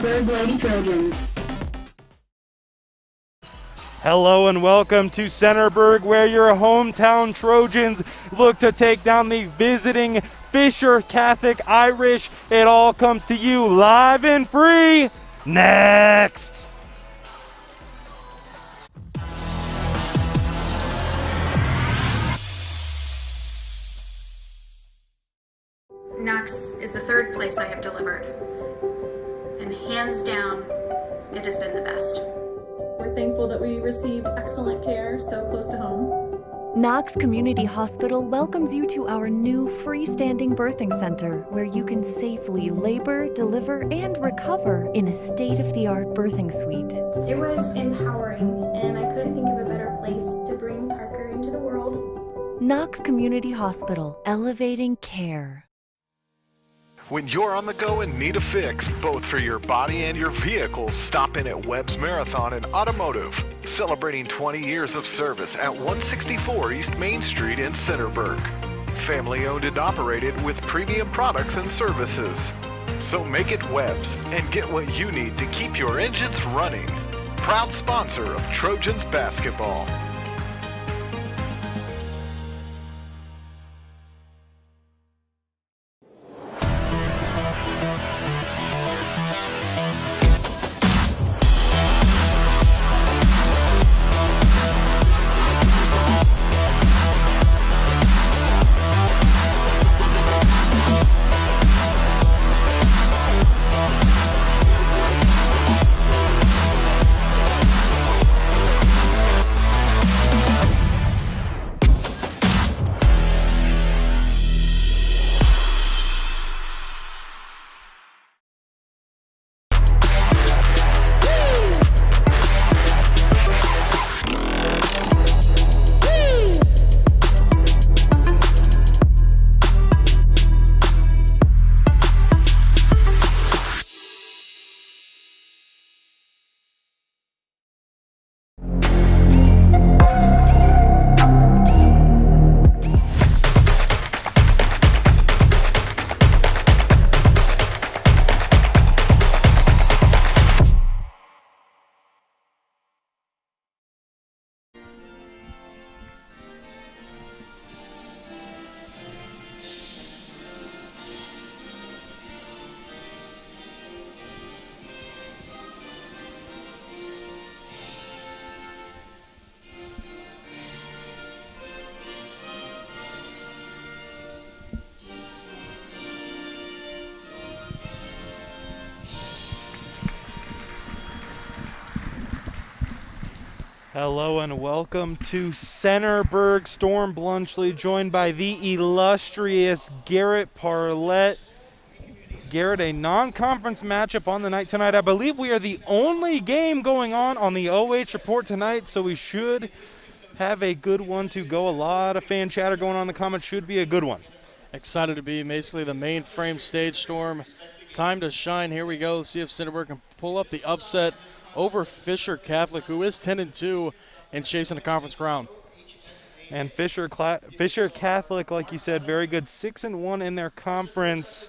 Centerburg Lady Trojans. Hello and welcome to Centerburg, where your hometown Trojans look to take down the visiting Fisher Catholic Irish. It all comes to you live and free next. Knox is the third place I have delivered, and hands down, it has been the best. We're thankful that we received excellent care so close to home. Knox Community Hospital welcomes you to our new freestanding birthing center, where you can safely labor, deliver, and recover in a state-of-the-art birthing suite. It was empowering, and I couldn't think of a better place to bring Parker into the world. Knox Community Hospital, elevating care. When you're on the go and need a fix, both for your body and your vehicle, stop in at Webb's Marathon and Automotive, celebrating 20 years of service at 164 East Main Street in Centerburg. Family owned and operated with premium products and services. So make it Webb's and get what you need to keep your engines running. Proud sponsor of Trojans basketball. Hello and welcome to Centerburg. Storm Blunchley joined by the illustrious Garrett Parlett. Garrett, a non-conference matchup on the night tonight. I believe we are the only game going on the OH report tonight, so we should have a good one to go. A lot of fan chatter going on in the comments. Should be a good one. Excited to be basically the mainframe stage, Storm. Time to shine. Here we go. Let's see if Centerburg can pull up the upset over Fisher Catholic, who is 10-2 and chasing a conference crown. And Fisher Catholic, like you said, very good, 6-1 in their conference.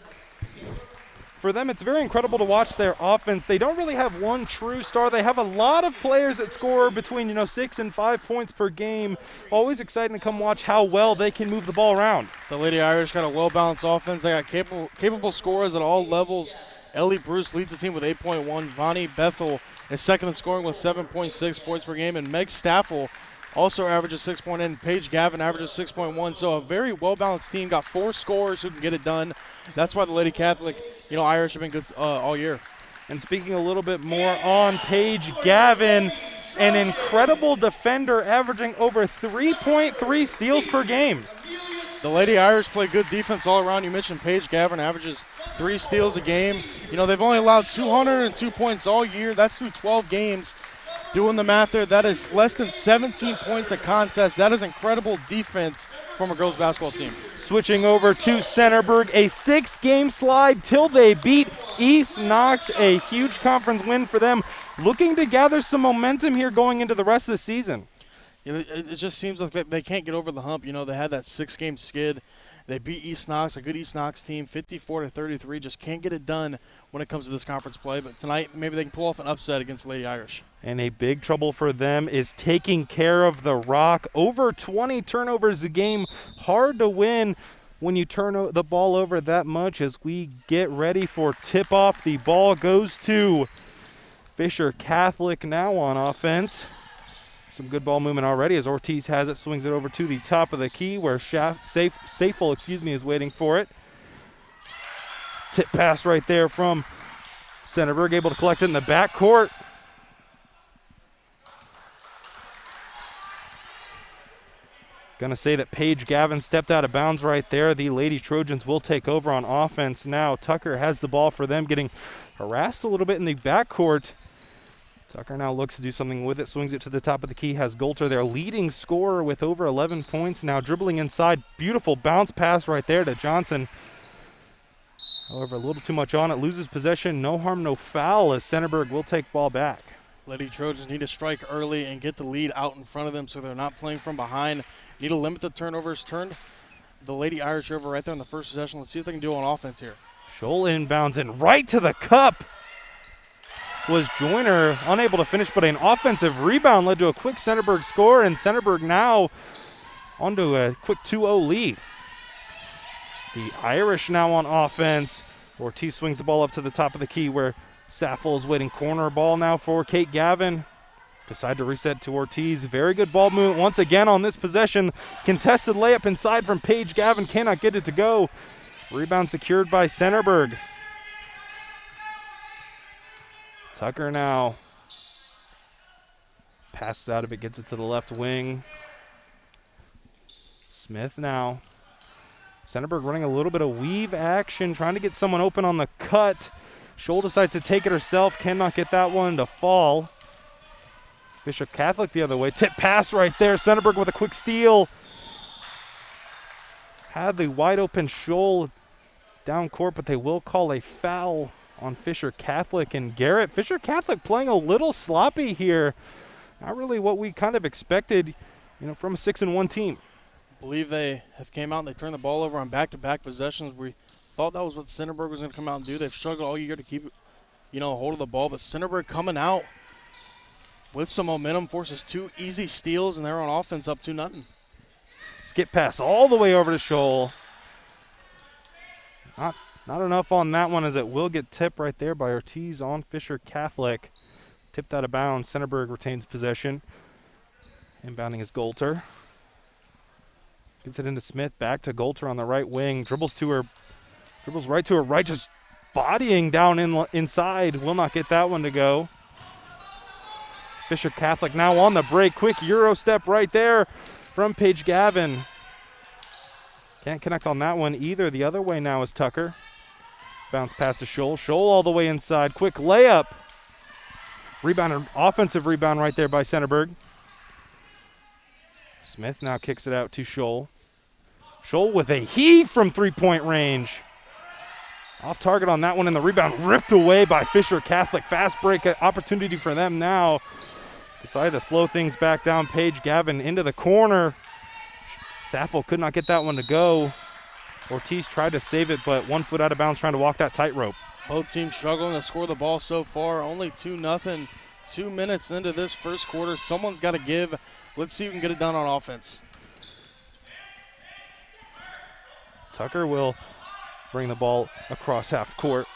For them, it's very incredible to watch their offense. They don't really have one true star. They have a lot of players that score between 6 and 5 points per game. Always exciting to come watch how well they can move the ball around. The Lady Irish got a well-balanced offense. They got capable scorers at all levels. Ellie Bruce leads the team with 8.1. Vonnie Bethel is second in scoring with 7.6 points per game. And Meg Staffel also averages 6.8. And Paige Gavin averages 6.1. So a very well-balanced team. Got 4 scorers who can get it done. That's why the Lady Catholic, Irish have been good all year. And speaking a little bit more on Paige Gavin, an incredible defender averaging over 3.3 steals per game. The Lady Irish play good defense all around. You mentioned Paige Gavin averages 3 steals a game. They've only allowed 202 points all year. That's through 12 games. Doing the math there, that is less than 17 points a contest. That is incredible defense from a girls basketball team. Switching over to Centerburg, a 6-game slide till they beat East Knox, a huge conference win for them. Looking to gather some momentum here going into the rest of the season. It just seems like they can't get over the hump. They had that 6-game skid. They beat East Knox, a good East Knox team, 54-33. Just can't get it done when it comes to this conference play. But tonight, maybe they can pull off an upset against Lady Irish. And a big trouble for them is taking care of the rock. Over 20 turnovers a game. Hard to win when you turn the ball over that much. As we get ready for tip-off, the ball goes to Fisher Catholic now on offense. Some good ball movement already as Ortiz has it, swings it over to the top of the key where Safel is waiting for it. Tip pass right there from Centerburg, able to collect it in the backcourt. Gonna say that Paige Gavin stepped out of bounds right there. The Lady Trojans will take over on offense now. Tucker has the ball for them, getting harassed a little bit in the backcourt. Tucker now looks to do something with it, swings it to the top of the key, has Golter, their leading scorer with over 11 points. Now dribbling inside, beautiful bounce pass right there to Johnson. However, a little too much on it, loses possession, no harm, no foul as Centerburg will take ball back. Lady Trojans need to strike early and get the lead out in front of them so they're not playing from behind. Need to limit the turnovers. Turned the Lady Irish over right there in the first possession. Let's see what they can do on offense here. Scholl inbounds and right to the cup. Was Joyner unable to finish, but an offensive rebound led to a quick Centerburg score, and Centerburg now onto a quick 2-0 lead. The Irish now on offense. Ortiz swings the ball up to the top of the key where Saffold is waiting. Corner ball now for Kate Gavin. Decide to reset to Ortiz. Very good ball movement once again on this possession. Contested layup inside from Paige Gavin. Cannot get it to go. Rebound secured by Centerburg. Tucker now passes out of it, gets it to the left wing. Smith now. Centerburg running a little bit of weave action, trying to get someone open on the cut. Scholl decides to take it herself, cannot get that one to fall. Fisher Catholic the other way. Tip pass right there. Centerburg with a quick steal. Had the wide open Scholl down court, but they will call a foul on Fisher Catholic and Garrett. Fisher Catholic playing a little sloppy here. Not really what we kind of expected, from a 6-1 team. I believe they have came out and they turned the ball over on back-to-back possessions. We thought that was what Centerburg was going to come out and do. They've struggled all year to keep, hold of the ball, but Centerburg coming out with some momentum, forces 2 easy steals, and they're on offense up 2-0. Skip pass all the way over to Scholl. Not enough on that one, as it will get tipped right there by Ortiz on Fisher Catholic. Tipped out of bounds. Centerburg retains possession. Inbounding is Golter. Gets it into Smith. Back to Golter on the right wing. Dribbles right to her right, just bodying down inside. Will not get that one to go. Fisher Catholic now on the break. Quick Euro step right there from Paige Gavin. Can't connect on that one either. The other way now is Tucker. Bounce pass to Scholl. Scholl all the way inside. Quick layup. Rebound, offensive rebound right there by Centerburg. Smith now kicks it out to Scholl. Scholl with a heave from three-point range. Off target on that one, and the rebound ripped away by Fisher Catholic. Fast break opportunity for them now. Decide to slow things back down. Paige Gavin into the corner. Saffel could not get that one to go. Ortiz tried to save it, but 1 foot out of bounds trying to walk that tightrope. Both teams struggling to score the ball so far. Only 2-0. 2 minutes into this first quarter. Someone's got to give. Let's see if we can get it done on offense. Tucker will bring the ball across half court.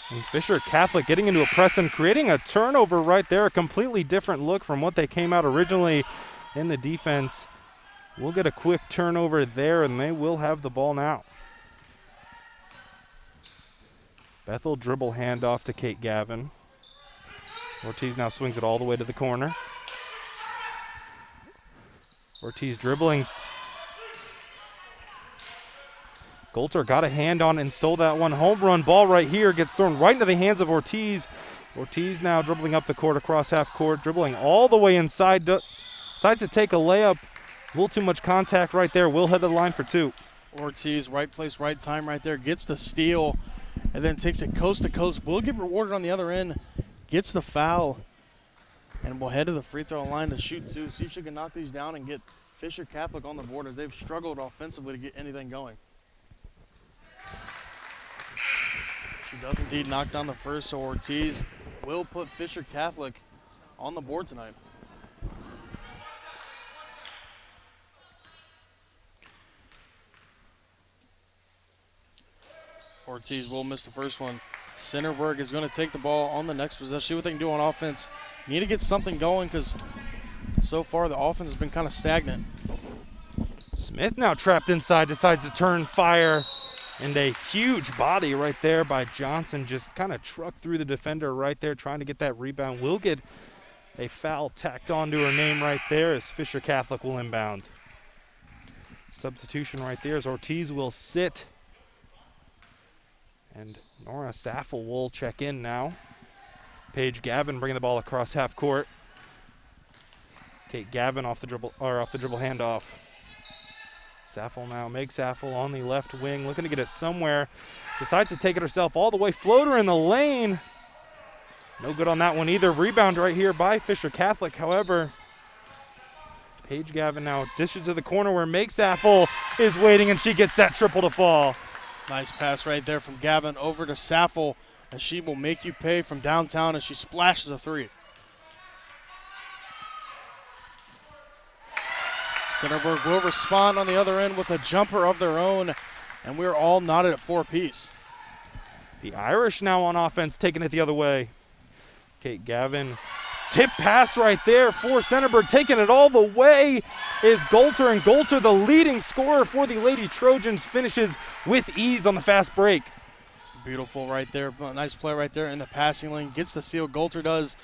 And Fisher Catholic getting into a press and creating a turnover right there. A completely different look from what they came out originally in the defense. We'll get a quick turnover there, and they will have the ball now. Bethel dribble handoff to Kate Gavin. Ortiz now swings it all the way to the corner. Ortiz dribbling. Golter got a hand on it and stole that one. Home run ball right here. Gets thrown right into the hands of Ortiz. Ortiz now dribbling up the court across half court. Dribbling all the way inside. Decides to take a layup. A little too much contact right there. Will head to the line for 2. Ortiz, right place, right time right there. Gets the steal and then takes it coast to coast. Will get rewarded on the other end. Gets the foul. And will head to the free throw line to shoot 2. See if she can knock these down and get Fisher Catholic on the board as they've struggled offensively to get anything going. She does indeed knock down the first, so Ortiz will put Fisher Catholic on the board tonight. Ortiz will miss the first one. Centerburg is going to take the ball on the next possession. See what they can do on offense. Need to get something going because so far the offense has been kind of stagnant. Smith now trapped inside, decides to turn fire, and a huge body right there by Johnson just kind of trucked through the defender right there trying to get that rebound. Will get a foul tacked onto her name right there as Fisher Catholic will inbound. Substitution right there as Ortiz will sit. And Nora Saffel will check in now. Paige Gavin bringing the ball across half court. Kate Gavin off the dribble handoff. Saffel now, Meg Saffel on the left wing, looking to get it somewhere. Decides to take it herself all the way. Floater in the lane. No good on that one either. Rebound right here by Fisher Catholic. However, Paige Gavin now dishes to the corner where Meg Saffel is waiting, and she gets that triple to fall. Nice pass right there from Gavin over to Saffel, as she will make you pay from downtown as she splashes a three. Centerburg will respond on the other end with a jumper of their own, and we're all knotted at four-piece. The Irish now on offense, taking it the other way. Kate Gavin, tip pass right there for Centerburg, taking it all the way is Golter, and Golter, the leading scorer for the Lady Trojans, finishes with ease on the fast break. Beautiful right there, nice play right there in the passing lane, gets the steal, Golter does,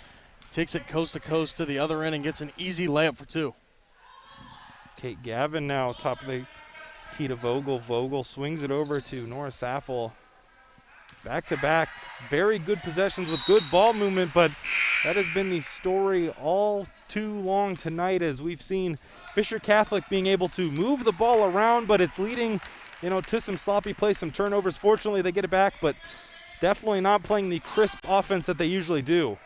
takes it coast to coast to the other end and gets an easy layup for two. Kate Gavin now top of the key to Vogel. Vogel swings it over to Nora Saffel. Back-to-back, very good possessions with good ball movement, but that has been the story all too long tonight as we've seen Fisher Catholic being able to move the ball around, but it's leading, to some sloppy play, some turnovers. Fortunately, they get it back, but definitely not playing the crisp offense that they usually do.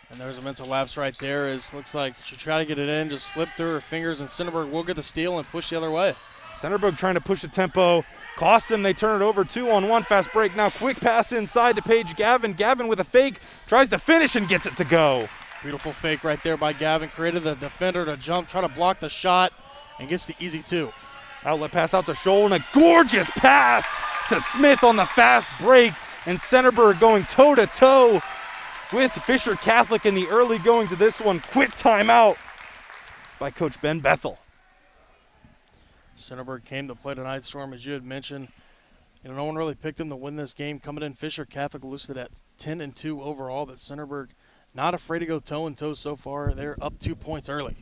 And there's a mental lapse right there as looks like she tried to get it in, just slipped through her fingers, and Centerburg will get the steal and push the other way. Centerburg trying to push the tempo. Cost them, they turn it over 2-on-1, fast break. Now quick pass inside to Paige Gavin. Gavin with a fake, tries to finish and gets it to go. Beautiful fake right there by Gavin. Created the defender to jump, try to block the shot, and gets the easy two. Outlet pass out to Scholl, and a gorgeous pass to Smith on the fast break. And Centerburg going toe-to-toe with Fisher Catholic in the early goings of this one. Quick timeout by Coach Ben Bethel. Centerburg came to play tonight, Storm, as you had mentioned. No one really picked them to win this game. Coming in, Fisher Catholic listed at 10-2 overall, but Centerburg not afraid to go toe-and-toe so far. They're up 2 points early.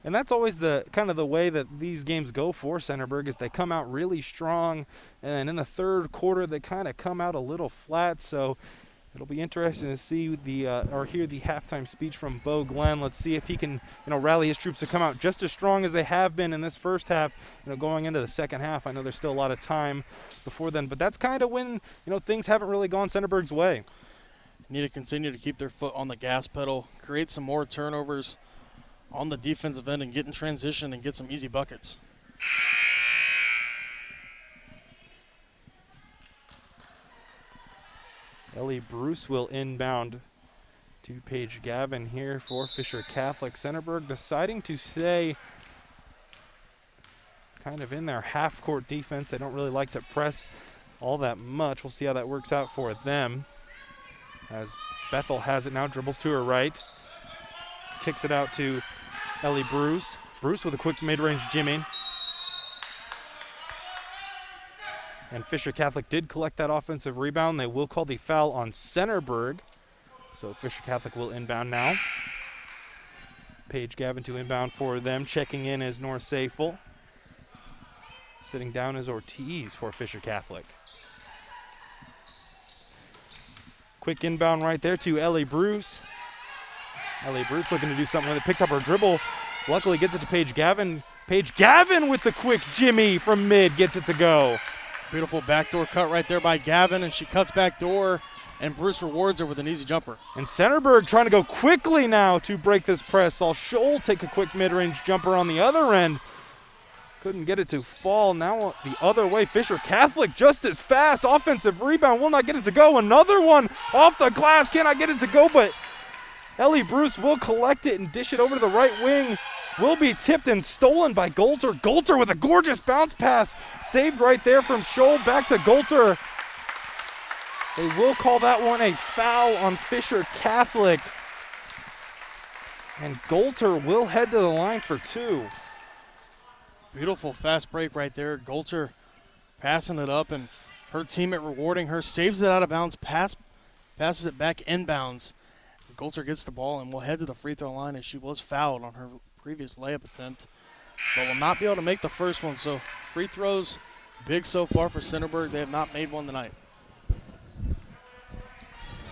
And that's always the kind of the way that these games go for Centerburg, is they come out really strong, and in the third quarter they kind of come out a little flat. So it'll be interesting to see or hear the halftime speech from Bo Glenn. Let's see if he can, rally his troops to come out just as strong as they have been in this first half, going into the second half. I know there's still a lot of time before then, but that's kind of when, things haven't really gone Centerburg's way. Need to continue to keep their foot on the gas pedal, create some more turnovers on the defensive end, and get in transition and get some easy buckets. Ellie Bruce will inbound to Paige Gavin here for Fisher Catholic. Centerburg deciding to stay kind of in their half-court defense. They don't really like to press all that much. We'll see how that works out for them. As Bethel has it now, dribbles to her right. Kicks it out to Ellie Bruce. Bruce with a quick mid-range jimmy. And Fisher Catholic did collect that offensive rebound. They will call the foul on Centerburg. So Fisher Catholic will inbound now. Paige Gavin to inbound for them. Checking in is Nora Saffel. Sitting down is Ortiz for Fisher Catholic. Quick inbound right there to Ellie Bruce. Ellie Bruce looking to do something with it. Picked up her dribble. Luckily gets it to Paige Gavin. Paige Gavin with the quick jimmy from mid gets it to go. Beautiful backdoor cut right there by Gavin, and she cuts backdoor and Bruce rewards her with an easy jumper. And Centerburg trying to go quickly now to break this press. Saw Scholl take a quick mid-range jumper on the other end. Couldn't get it to fall. Now the other way, Fisher Catholic just as fast. Offensive rebound, will not get it to go. Another one off the glass, cannot get it to go, but Ellie Bruce will collect it and dish it over to the right wing. Will be tipped and stolen by Golter. Golter with a gorgeous bounce pass. Saved right there from Scholl, back to Golter. They will call that one a foul on Fisher Catholic. And Golter will head to the line for 2. Beautiful fast break right there. Golter passing it up, and her teammate rewarding her. Saves it out of bounds, passes it back inbounds. Golter gets the ball and will head to the free throw line as she was fouled on her previous layup attempt, but will not be able to make the first one. So free throws big so far for Centerburg. They have not made one tonight.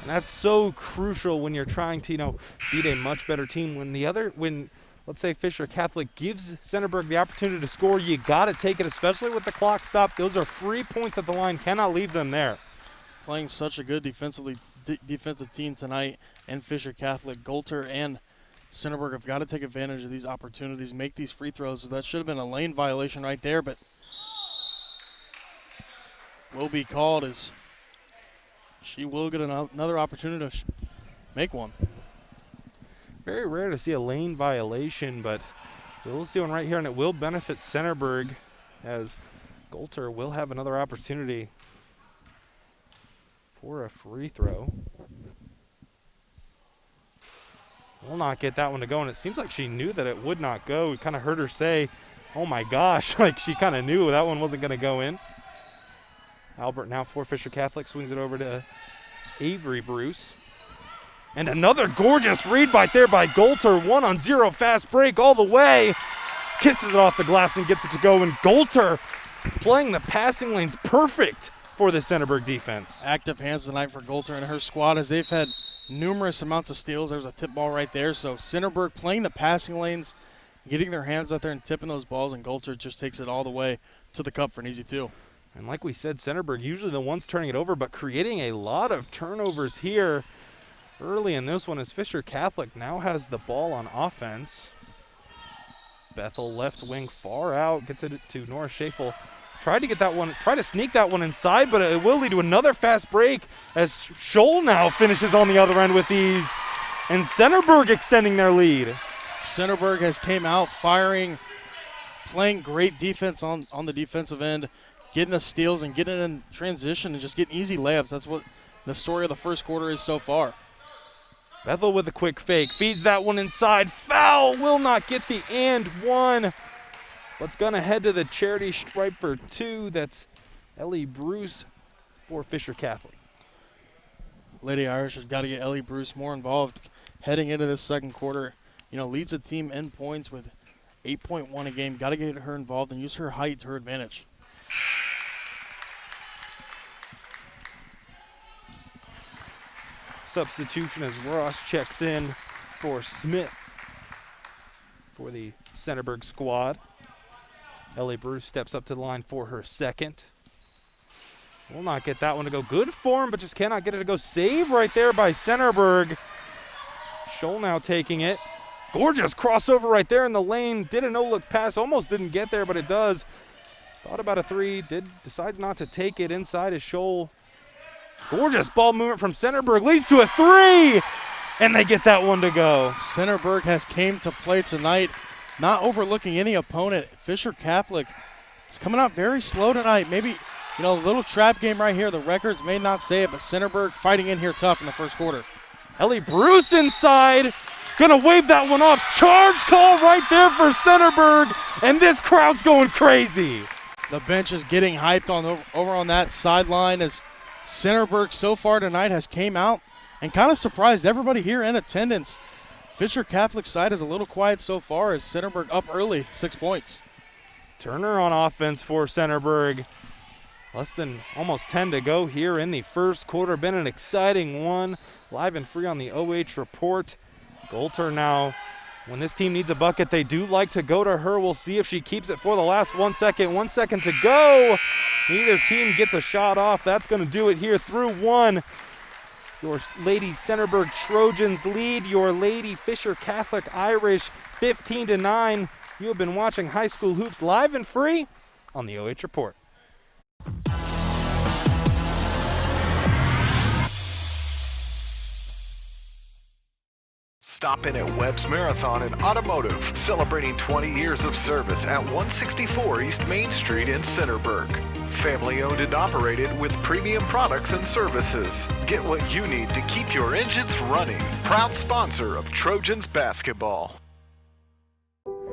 And that's so crucial when you're trying to, beat a much better team. When let's say Fisher Catholic gives Centerburg the opportunity to score, you got to take it, especially with the clock stopped. Those are free points at the line. Cannot leave them there. Playing such a good defensive team tonight, and Fisher Catholic, Golter and Centerburg have got to take advantage of these opportunities, make these free throws. That should have been a lane violation right there, but will be called as she will get another opportunity to make one. Very rare to see a lane violation, but we'll see one right here, and it will benefit Centerburg as Golter will have another opportunity for a free throw. Will not get that one to go, and it seems like she knew that it would not go. We kind of heard her say, oh my gosh, like she kind of knew that one wasn't going to go in. Albert now for Fisher Catholic, swings it over to Avery Bruce. And another gorgeous read right there by Golter. 1-on-0 fast break all the way. Kisses it off the glass and gets it to go, and Golter playing the passing lanes perfect for the Centerburg defense. Active hands tonight for Golter and her squad as they've had numerous amounts of steals. There's a tip ball right there. So Centerburg playing the passing lanes, getting their hands out there and tipping those balls, and Golter just takes it all the way to the cup for an easy 2. And like we said, Centerburg usually the ones turning it over, but creating a lot of turnovers here early in this one as Fisher Catholic now has the ball on offense. Bethel left wing far out, gets it to Nora Schafel. Tried to sneak that one inside, but it will lead to another fast break as Scholl now finishes on the other end with ease. And Centerburg extending their lead. Centerburg has came out firing, playing great defense on the defensive end, getting the steals and getting in transition and just getting easy layups. That's what the story of the first quarter is so far. Bethel with a quick fake, feeds that one inside. Foul, will not get the and one. Let's gonna head to the charity stripe for 2. That's Ellie Bruce for Fisher Catholic. Lady Irish has got to get Ellie Bruce more involved heading into this second quarter. Leads the team in points with 8.1 a game. Got to get her involved and use her height to her advantage. Substitution as Ross checks in for Smith for the Centerburg squad. Ellie Bruce steps up to the line for her second. Will not get that one to go. Good form, but just cannot get it to go. Save right there by Centerburg. Scholl now taking it. Gorgeous crossover right there in the lane. Did a no-look pass. Almost didn't get there, but it does. Thought about a 3. Decides not to take it. Inside is Scholl. Gorgeous ball movement from Centerburg. Leads to a 3. And they get that one to go. Centerburg has came to play tonight, not overlooking any opponent. Fisher Catholic is coming out very slow tonight. Maybe, a little trap game right here. The records may not say it, but Centerburg fighting in here tough in the first quarter. Ellie Bruce inside. Gonna wave that one off. Charge call right there for Centerburg. And this crowd's going crazy. The bench is getting hyped over on that sideline as Centerburg so far tonight has came out and kind of surprised everybody here in attendance. Fisher Catholic side is a little quiet so far as Centerburg up early, 6 points. Turner on offense for Centerburg. Less than almost 10 to go here in the first quarter. Been an exciting one. Live and free on the OH report. Golter now, when this team needs a bucket, they do like to go to her. We'll see if she keeps it for the last 1 second. 1 second to go. Neither team gets a shot off. That's going to do it here through one. Your Lady Centerburg Trojans lead your Lady Fisher Catholic Irish 15-9. You have been watching high school hoops live and free on the OH Report. Stop in at Webb's Marathon and Automotive, celebrating 20 years of service at 164 East Main Street in Centerburg. Family owned and operated with premium products and services. Get what you need to keep your engines running. Proud sponsor of Trojans basketball.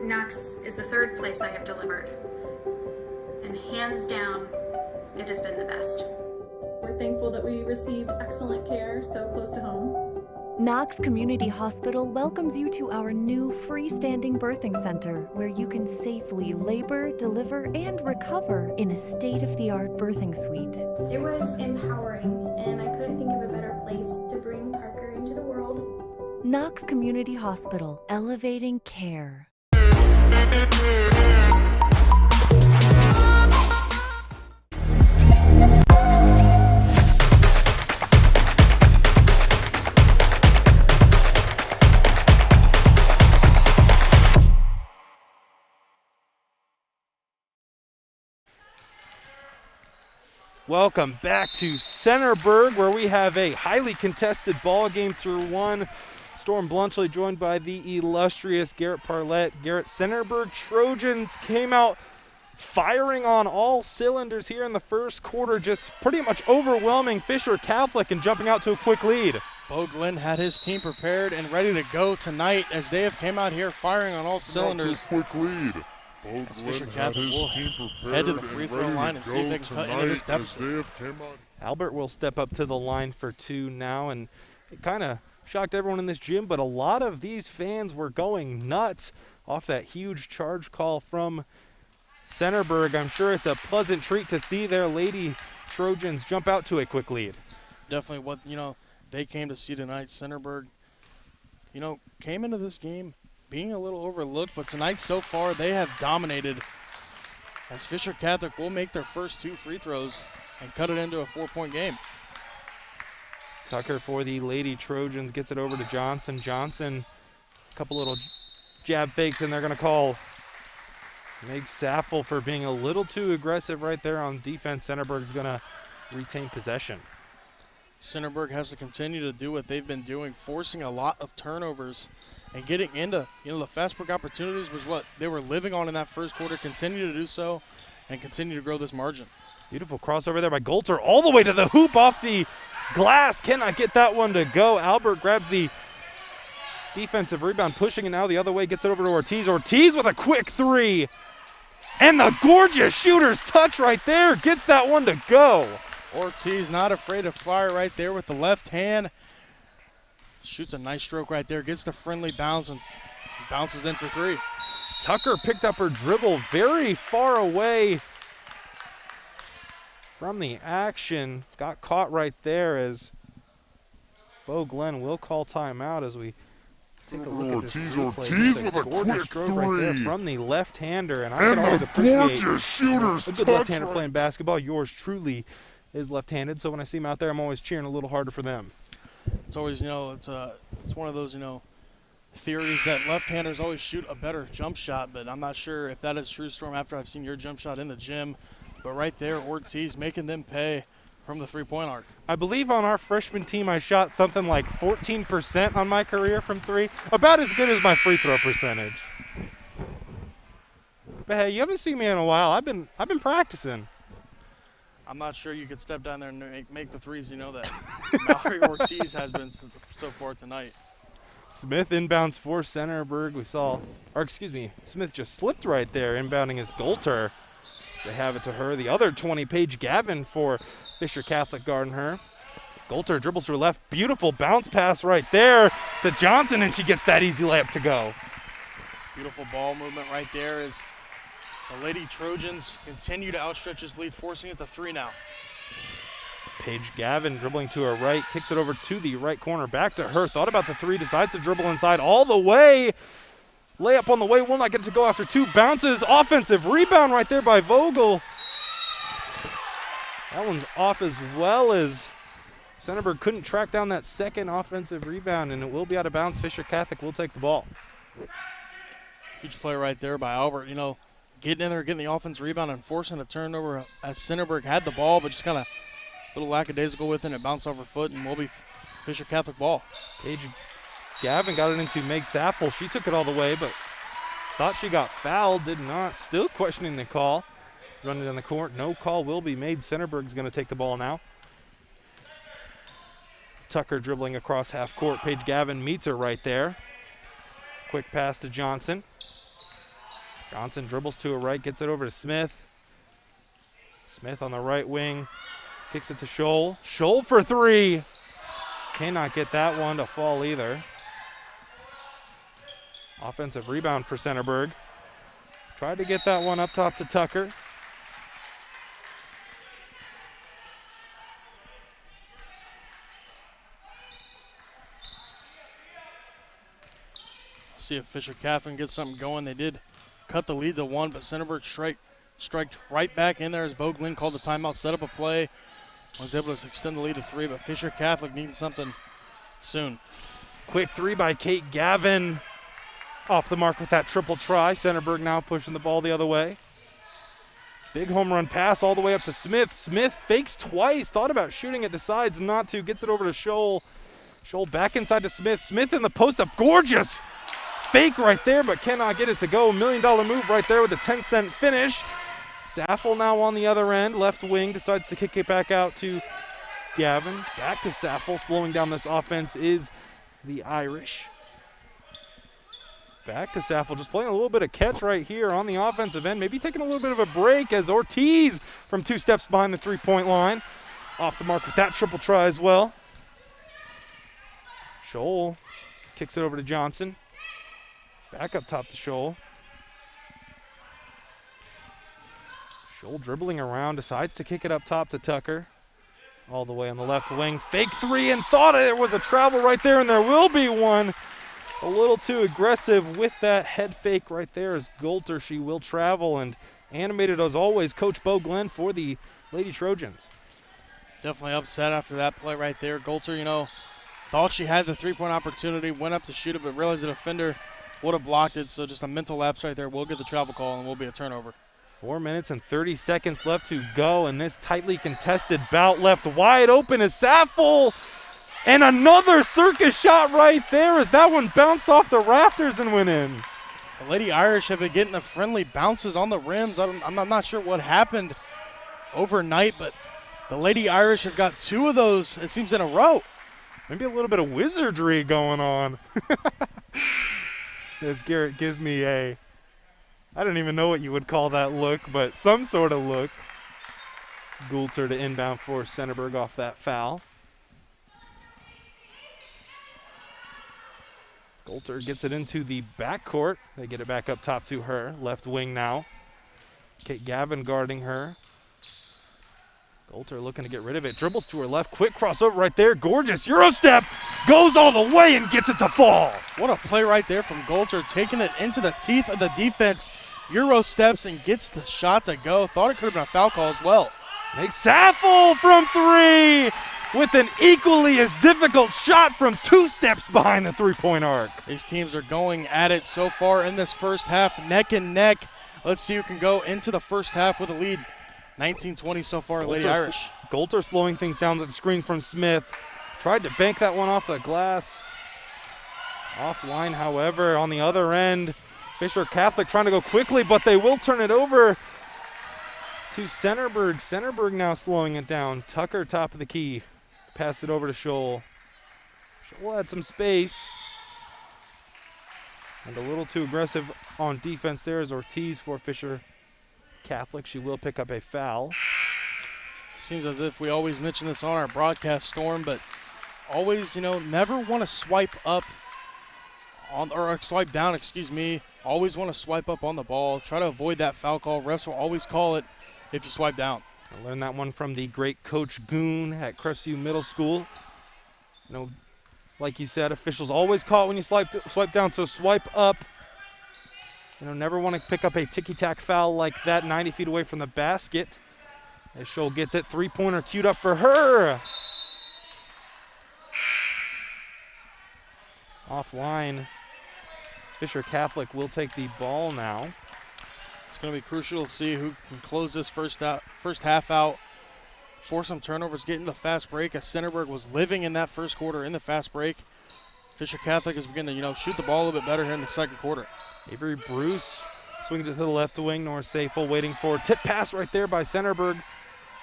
Knox is the third place I have delivered. And hands down, it has been the best. We're thankful that we received excellent care so close to home. Knox Community Hospital welcomes you to our new freestanding birthing center where you can safely labor, deliver, and recover in a state-of-the-art birthing suite. It was empowering, and I couldn't think of a better place to bring Parker into the world. Knox Community Hospital, elevating care. Welcome back to Centerburg, where we have a highly contested ball game through one. Storm Blunchley joined by the illustrious Garrett Parlett. Garrett, Centerburg Trojans came out firing on all cylinders here in the first quarter, just pretty much overwhelming Fisher Catholic and jumping out to a quick lead. Bo Glenn had his team prepared and ready to go tonight as they have came out here firing on all cylinders. Quick lead. As Fisher Catholic will head to the free throw line and see if they can cut into this deficit. Albert will step up to the line for two now, and it kind of shocked everyone in this gym, but a lot of these fans were going nuts off that huge charge call from Centerburg. I'm sure it's a pleasant treat to see their Lady Trojans jump out to a quick lead. Definitely what, they came to see tonight. Centerburg, came into this game being a little overlooked, but tonight so far they have dominated as Fisher Catholic will make their first two free throws and cut it into a 4-point game. Tucker for the Lady Trojans gets it over to Johnson. Johnson, a couple little jab fakes, and they're going to call Meg Saffel for being a little too aggressive right there on defense. Centerburg's going to retain possession. Centerburg has to continue to do what they've been doing, forcing a lot of turnovers and getting into, the fast break opportunities was what they were living on in that first quarter. Continue to do so and continue to grow this margin. Beautiful crossover there by Golter all the way to the hoop off the glass. Cannot get that one to go. Albert grabs the defensive rebound, pushing it now the other way, gets it over to Ortiz. Ortiz with a quick three. And the gorgeous shooter's touch right there gets that one to go. Ortiz not afraid to fire right there with the left hand. Shoots a nice stroke right there, gets the friendly bounce and bounces in for three. Tucker picked up her dribble very far away from the action. Got caught right there as Bo Glenn will call timeout as we take a look at this Ortiz with a gorgeous quick stroke right there three. from the left-hander, and I can always appreciate a good left-hander playing basketball. Yours truly is left-handed, so when I see them out there, I'm always cheering a little harder for them. It's always, it's one of those, theories that left-handers always shoot a better jump shot, but I'm not sure if that is true, Storm, after I've seen your jump shot in the gym. But right there, Ortiz making them pay from the three-point arc. I believe on our freshman team, I shot something like 14% on my career from three, about as good as my free throw percentage. But hey, you haven't seen me in a while. I've been practicing. I'm not sure you could step down there and make the threes, that Mallory Ortiz has been so far tonight. Smith inbounds for Centerburg. Smith just slipped right there, inbounding his Golter. They have it to her. The other 20, Paige Gavin for Fisher Catholic guarding her. Golter dribbles to her left. Beautiful bounce pass right there to Johnson, and she gets that easy layup to go. Beautiful ball movement right there as the Lady Trojans continue to outstretch his lead, forcing it to three now. Paige Gavin dribbling to her right, kicks it over to the right corner, back to her. Thought about the three, decides to dribble inside all the way. Layup on the way, will not get to go after two bounces. Offensive rebound right there by Vogel. That one's off as well as Centerburg couldn't track down that second offensive rebound, and it will be out of bounds. Fisher Catholic will take the ball. Huge play right there by Albert. You know, getting in there, getting the offense rebound, and forcing a turnover as Centerburg had the ball, but just kind of a little lackadaisical with it. It bounced off her foot, and will be Fisher Catholic ball. Paige Gavin got it into Meg Saffel. She took it all the way, but thought she got fouled, did not. Still questioning the call. Running down the court, no call will be made. Centerburg's going to take the ball now. Tucker dribbling across half court. Paige Gavin meets her right there. Quick pass to Johnson. Johnson dribbles to her right, gets it over to Smith. Smith on the right wing, kicks it to Scholl. Scholl for three. Cannot get that one to fall either. Offensive rebound for Centerburg. Tried to get that one up top to Tucker. See if Fisher Catholic gets something going. They did cut the lead to one, but Centerburg striked right back in there as Bo Glenn called the timeout, set up a play, was able to extend the lead to three, but Fisher Catholic needing something soon. Quick three by Kate Gavin. Off the mark with that triple try. Centerburg now pushing the ball the other way. Big home run pass all the way up to Smith. Smith fakes twice, thought about shooting it, decides not to, gets it over to Scholl. Scholl back inside to Smith. Smith in the post up, gorgeous fake right there, but cannot get it to go. $1 million move right there with a 10-cent finish. Saffel now on the other end, left wing, decides to kick it back out to Gavin. Back to Saffel, slowing down this offense is the Irish. Back to Saffel, just playing a little bit of catch right here on the offensive end. Maybe taking a little bit of a break as Ortiz from 2 steps behind the three-point line. Off the mark with that triple try as well. Scholl kicks it over to Johnson. Back up top to Scholl. Scholl dribbling around, decides to kick it up top to Tucker. All the way on the left wing. Fake three and thought there was a travel right there, and there will be one. A little too aggressive with that head fake right there as Golter. She will travel, and animated as always, Coach Bo Glenn for the Lady Trojans. Definitely upset after that play right there. Golter, you know, thought she had the three-point opportunity, went up to shoot it, but realized the defender would have blocked it, so just a mental lapse right there. We'll get the travel call, and will be a turnover. 4 minutes and 30 seconds left to go, and this tightly contested bout left wide open is Saffel. And another circus shot right there as that one bounced off the rafters and went in. The Lady Irish have been getting the friendly bounces on the rims. I'm not sure what happened overnight, but the Lady Irish have got 2 of those, it seems, in a row. Maybe a little bit of wizardry going on. As Garrett gives me I don't even know what you would call that look, but some sort of look. Goulter to inbound for Centerburg off that foul. Goulter gets it into the backcourt. They get it back up top to her. Left wing now. Kate Gavin guarding her. Goulter looking to get rid of it. Dribbles to her left. Quick crossover right there. Gorgeous Euro step. Goes all the way and gets it to fall. What a play right there from Goulter, taking it into the teeth of the defense. Euro steps and gets the shot to go. Thought it could have been a foul call as well. Makes Saffel from 3 with an equally as difficult shot from 2 steps behind the three-point arc. These teams are going at it so far in this first half, neck and neck. Let's see who can go into the first half with a lead. 19-20 so far, Lady Irish. Goulter slowing things down to the screen from Smith. Tried to bank that one off the glass. Offline, however, on the other end. Fisher Catholic trying to go quickly, but they will turn it over to Centerburg. Centerburg now slowing it down. Tucker top of the key. Pass it over to Scholl. Scholl had some space. And a little too aggressive on defense there is Ortiz for Fisher Catholic. She will pick up a foul. Seems as if we always mention this on our broadcast, Storm, but always, never want to swipe up or swipe down, Always want to swipe up on the ball. Try to avoid that foul call. Refs will always call it if you swipe down. I learned that one from the great Coach Goon at Crestview Middle School. Like you said, officials always call it when you swipe down, so swipe up. Never want to pick up a ticky-tack foul like that 90 feet away from the basket. As Scholl gets it, three-pointer queued up for her. offline. Fisher Catholic will take the ball now. It's going to be crucial to see who can close this first half out, force some turnovers, get in the fast break, as Centerburg was living in that first quarter in the fast break. Fisher Catholic is beginning to, shoot the ball a little bit better here in the second quarter. Avery Bruce swings it to the left wing. Norris Safel waiting for a tip pass right there by Centerburg.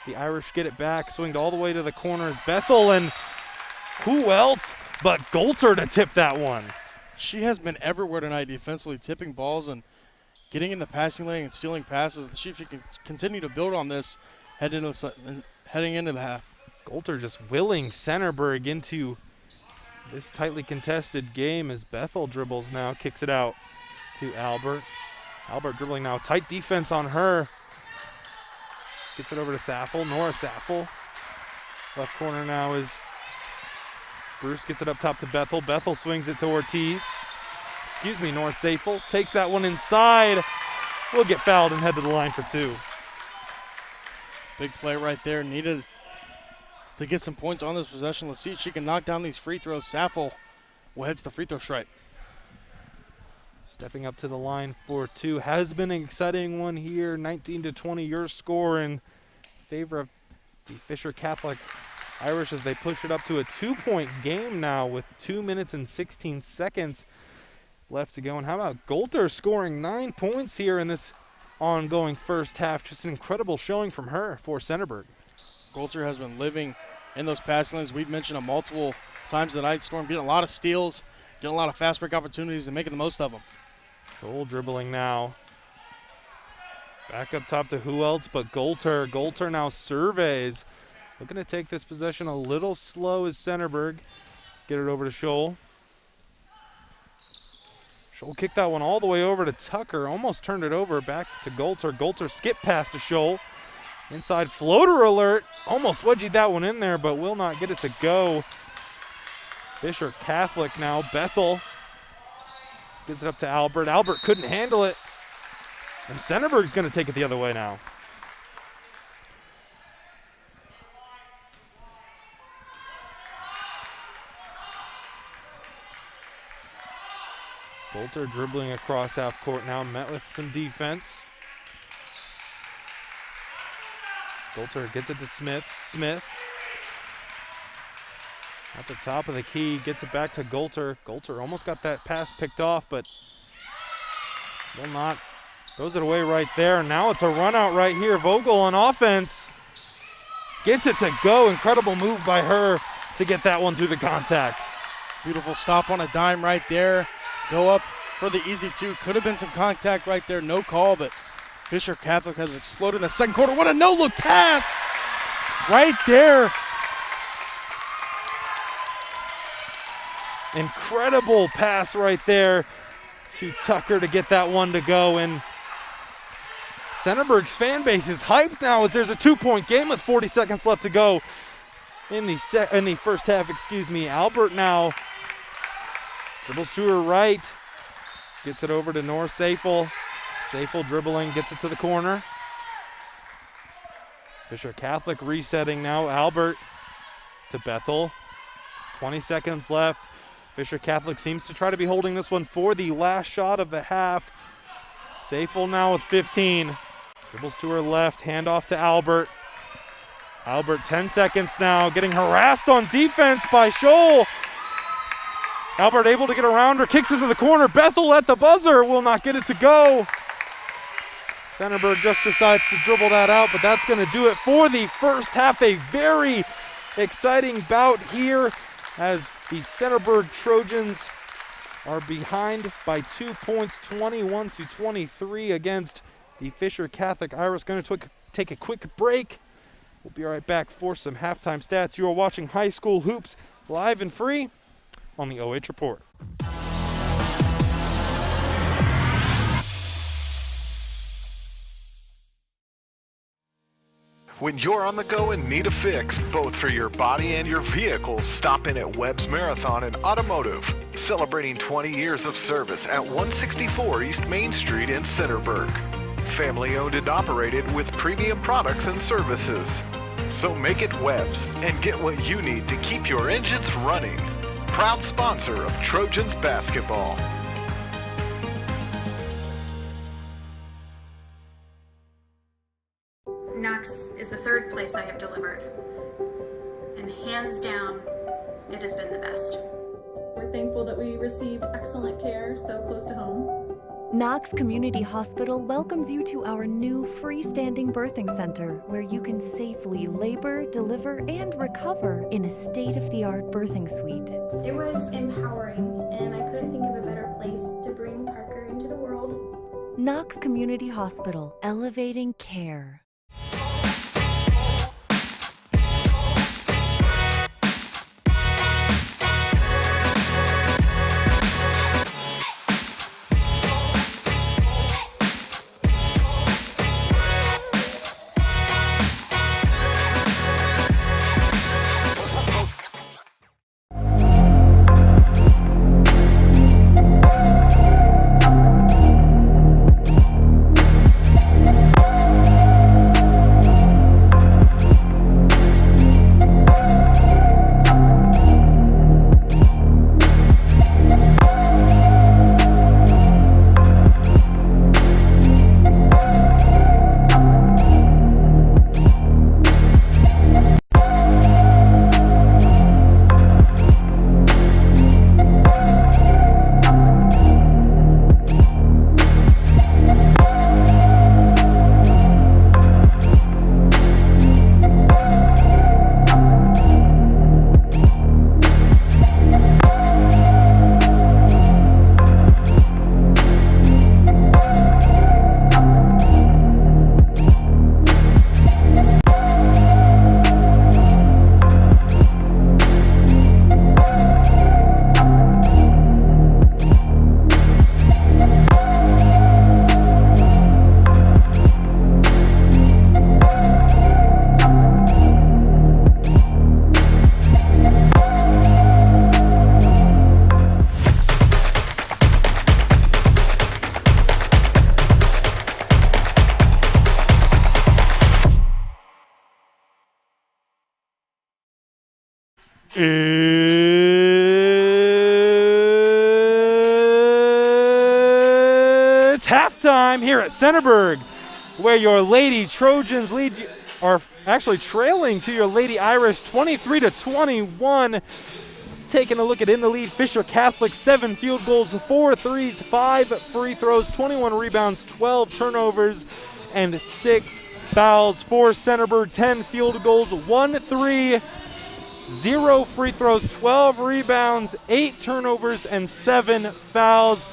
The Irish get it back, swinged all the way to the corners. Bethel, and who else but Golter to tip that one. She has been everywhere tonight defensively, tipping balls and getting in the passing lane and stealing passes. Let's see if she can continue to build on this heading into the half. Golter just willing Centerburg into this tightly contested game as Bethel dribbles now, kicks it out to Albert. Albert dribbling now, tight defense on her. Gets it over to Saffel, Nora Saffel. Left corner now is Bruce, gets it up top to Bethel. Bethel swings it to Ortiz. Norris Safel takes that one inside. Will get fouled and head to the line for 2. Big play right there, needed to get some points on this possession. Let's see if she can knock down these free throws. Saffel will head to the free throw stripe. Stepping up to the line for 2. Has been an exciting one here. 19-20 your score in favor of the Fisher Catholic Irish as they push it up to a 2-point game now with 2 minutes and 16 seconds left to go. And how about Golter scoring 9 points here in this ongoing first half? Just an incredible showing from her for Centerburg. Golter has been living in those passing lanes. We've mentioned it multiple times tonight. Storm getting a lot of steals, getting a lot of fast break opportunities and making the most of them. Scholl dribbling now. Back up top to who else but Golter. Golter now surveys. Looking to take this possession a little slow as Centerburg. Get it over to Scholl. Scholl kicked that one all the way over to Tucker. Almost turned it over back to Golter. Golter skip pass to Scholl. Inside floater alert. Almost wedgied that one in there, but will not get it to go. Fisher Catholic now. Bethel gets it up to Albert. Albert couldn't handle it. And Centerburg's going to take it the other way now. Golter dribbling across half court now, met with some defense. Golter gets it to Smith. Smith at the top of the key, gets it back to Golter. Golter almost got that pass picked off, but will not. Throws it away right there. Now it's a run out right here. Vogel on offense. Gets it to go. Incredible move by her to get that one through the contact. Beautiful stop on a dime right there. Go up for the easy 2. Could have been some contact right there. No call, but Fisher Catholic has exploded in the second quarter. What a no-look pass right there. Incredible pass right there to Tucker to get that one to go. And Centerburg's fan base is hyped now as there's a 2-point game with 40 seconds left to go in the first half. Albert now dribbles to her right, gets it over to Norris Safel. Safel dribbling, gets it to the corner. Fisher Catholic resetting now. Albert to Bethel. 20 seconds left. Fisher Catholic seems to try to be holding this one for the last shot of the half. Safel now with 15. Dribbles to her left, handoff to Albert. Albert, 10 seconds now, getting harassed on defense by Scholl. Albert able to get around her, kicks it to the corner. Bethel at the buzzer, will not get it to go. Centerburg just decides to dribble that out, but that's going to do it for the first half. A very exciting bout here as the Centerburg Trojans are behind by 2 points, 21-23 against the Fisher Catholic Irish. Going to take a quick break. We'll be right back for some halftime stats. You are watching High School Hoops live and free on the OH Report. When you're on the go and need a fix, both for your body and your vehicle, stop in at Webb's Marathon and Automotive, celebrating 20 years of service at 164 East Main Street in Centerburg. Family owned and operated with premium products and services. So make it Webb's and get what you need to keep your engines running. proud sponsor of Trojans basketball. Knox is the third place I have delivered, and hands down, it has been the best. We're thankful that we received excellent care so close to home. Knox Community Hospital welcomes you to our new freestanding birthing center where you can safely labor, deliver, and recover in a state-of-the-art birthing suite. It was empowering, and I couldn't think of a better place to bring Parker into the world. Knox Community Hospital, elevating care. It's halftime here at Centerburg, where your Lady Trojans are actually trailing to your Lady Irish 23-21. Taking a look at in the lead, Fisher Catholic, 7 field goals, 4 threes, 5 free throws, 21 rebounds, 12 turnovers, and 6 fouls. For Centerburg, 10 field goals, 1 three, 0 free throws, 12 rebounds, 8 turnovers, and 7 fouls.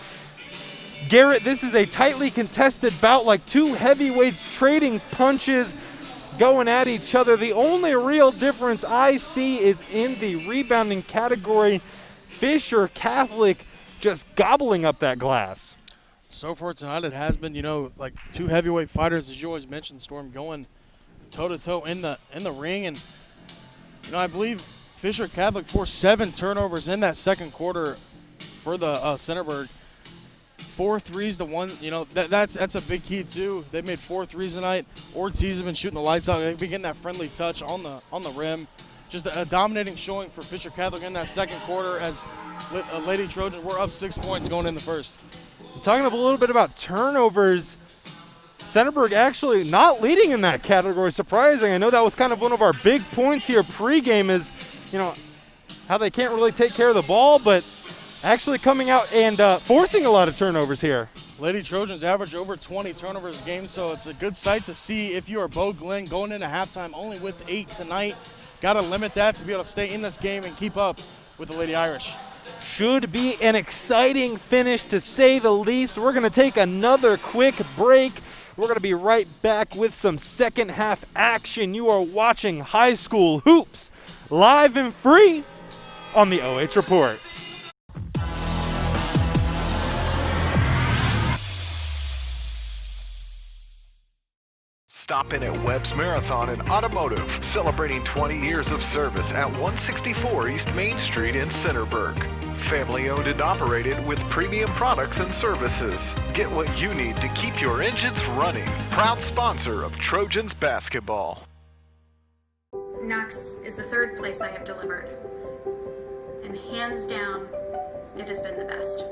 Garrett, this is a tightly contested bout, like two heavyweights trading punches, going at each other. The only real difference I see is in the rebounding category. Fisher Catholic just gobbling up that glass. So far tonight, it has been, like two heavyweight fighters, as you always mentioned, Storm, going toe-to-toe in the ring. And I believe Fisher Catholic forced 7 turnovers in that second quarter for the Centerburg. 4 threes to 1. That's a big key too. They made 4 threes tonight. Ortiz has been shooting the lights out. They've been getting that friendly touch on the rim. Just a dominating showing for Fisher Catholic in that second quarter as Lady Trojans were up 6 points going in the first. Talking a little bit about turnovers, Centerburg actually not leading in that category. Surprising. I know that was kind of one of our big points here pregame is, how they can't really take care of the ball, but actually coming out and forcing a lot of turnovers here. Lady Trojans average over 20 turnovers a game, so it's a good sight to see if you are Bo Glenn going into halftime only with 8 tonight. Got to limit that to be able to stay in this game and keep up with the Lady Irish. Should be an exciting finish, to say the least. We're going to take another quick break. We're going to be right back with some second half action. You are watching High School Hoops live and free on the OH Report. Stop in at Webb's Marathon and Automotive, celebrating 20 years of service at 164 East Main Street in Centerburg. Family owned and operated with premium products and services. Get what you need to keep your engines running. Proud sponsor of Trojans basketball. Knox is the third place I have delivered, And hands down, it has been the best.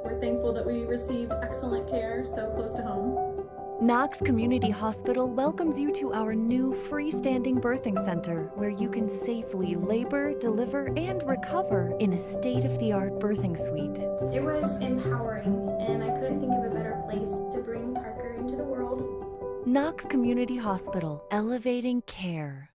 We're thankful that we received excellent care so close to home. Knox Community Hospital welcomes you to our new freestanding birthing center where you can safely labor, deliver, and recover in a state-of-the-art birthing suite. It was empowering, and I couldn't think of a better place to bring Parker into the world. Knox Community Hospital, elevating care.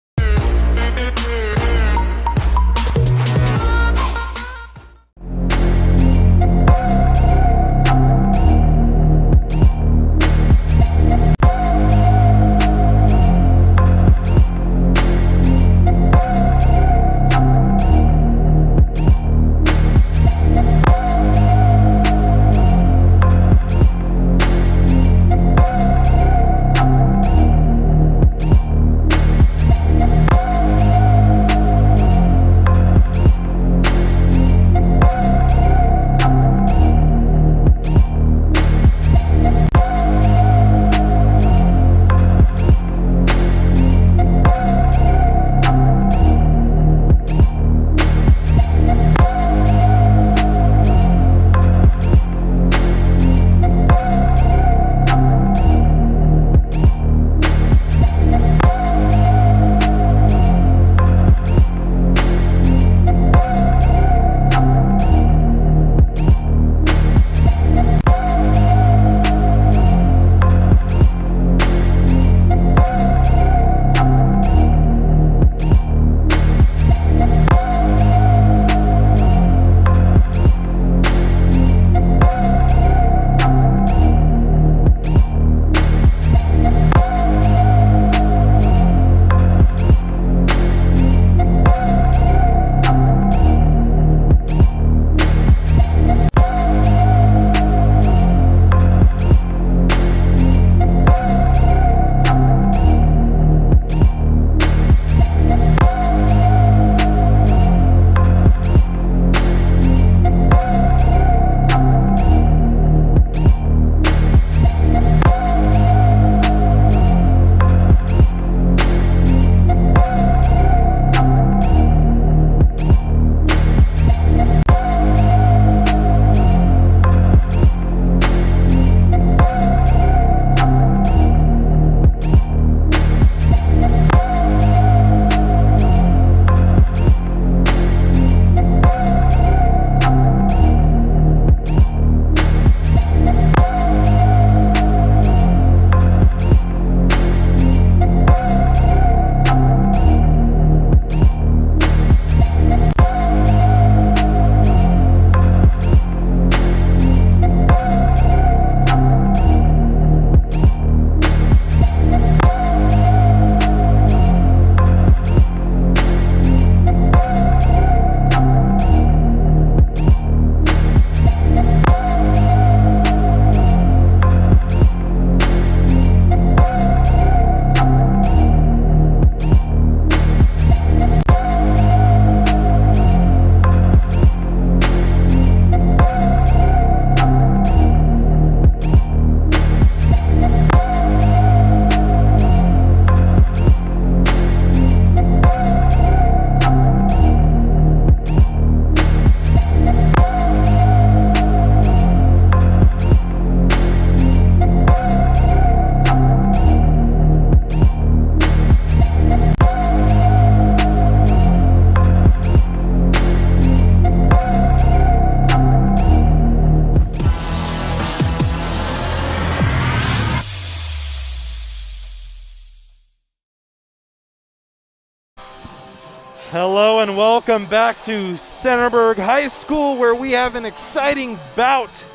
Hello and welcome back to Centerburg High School, where we have an exciting bout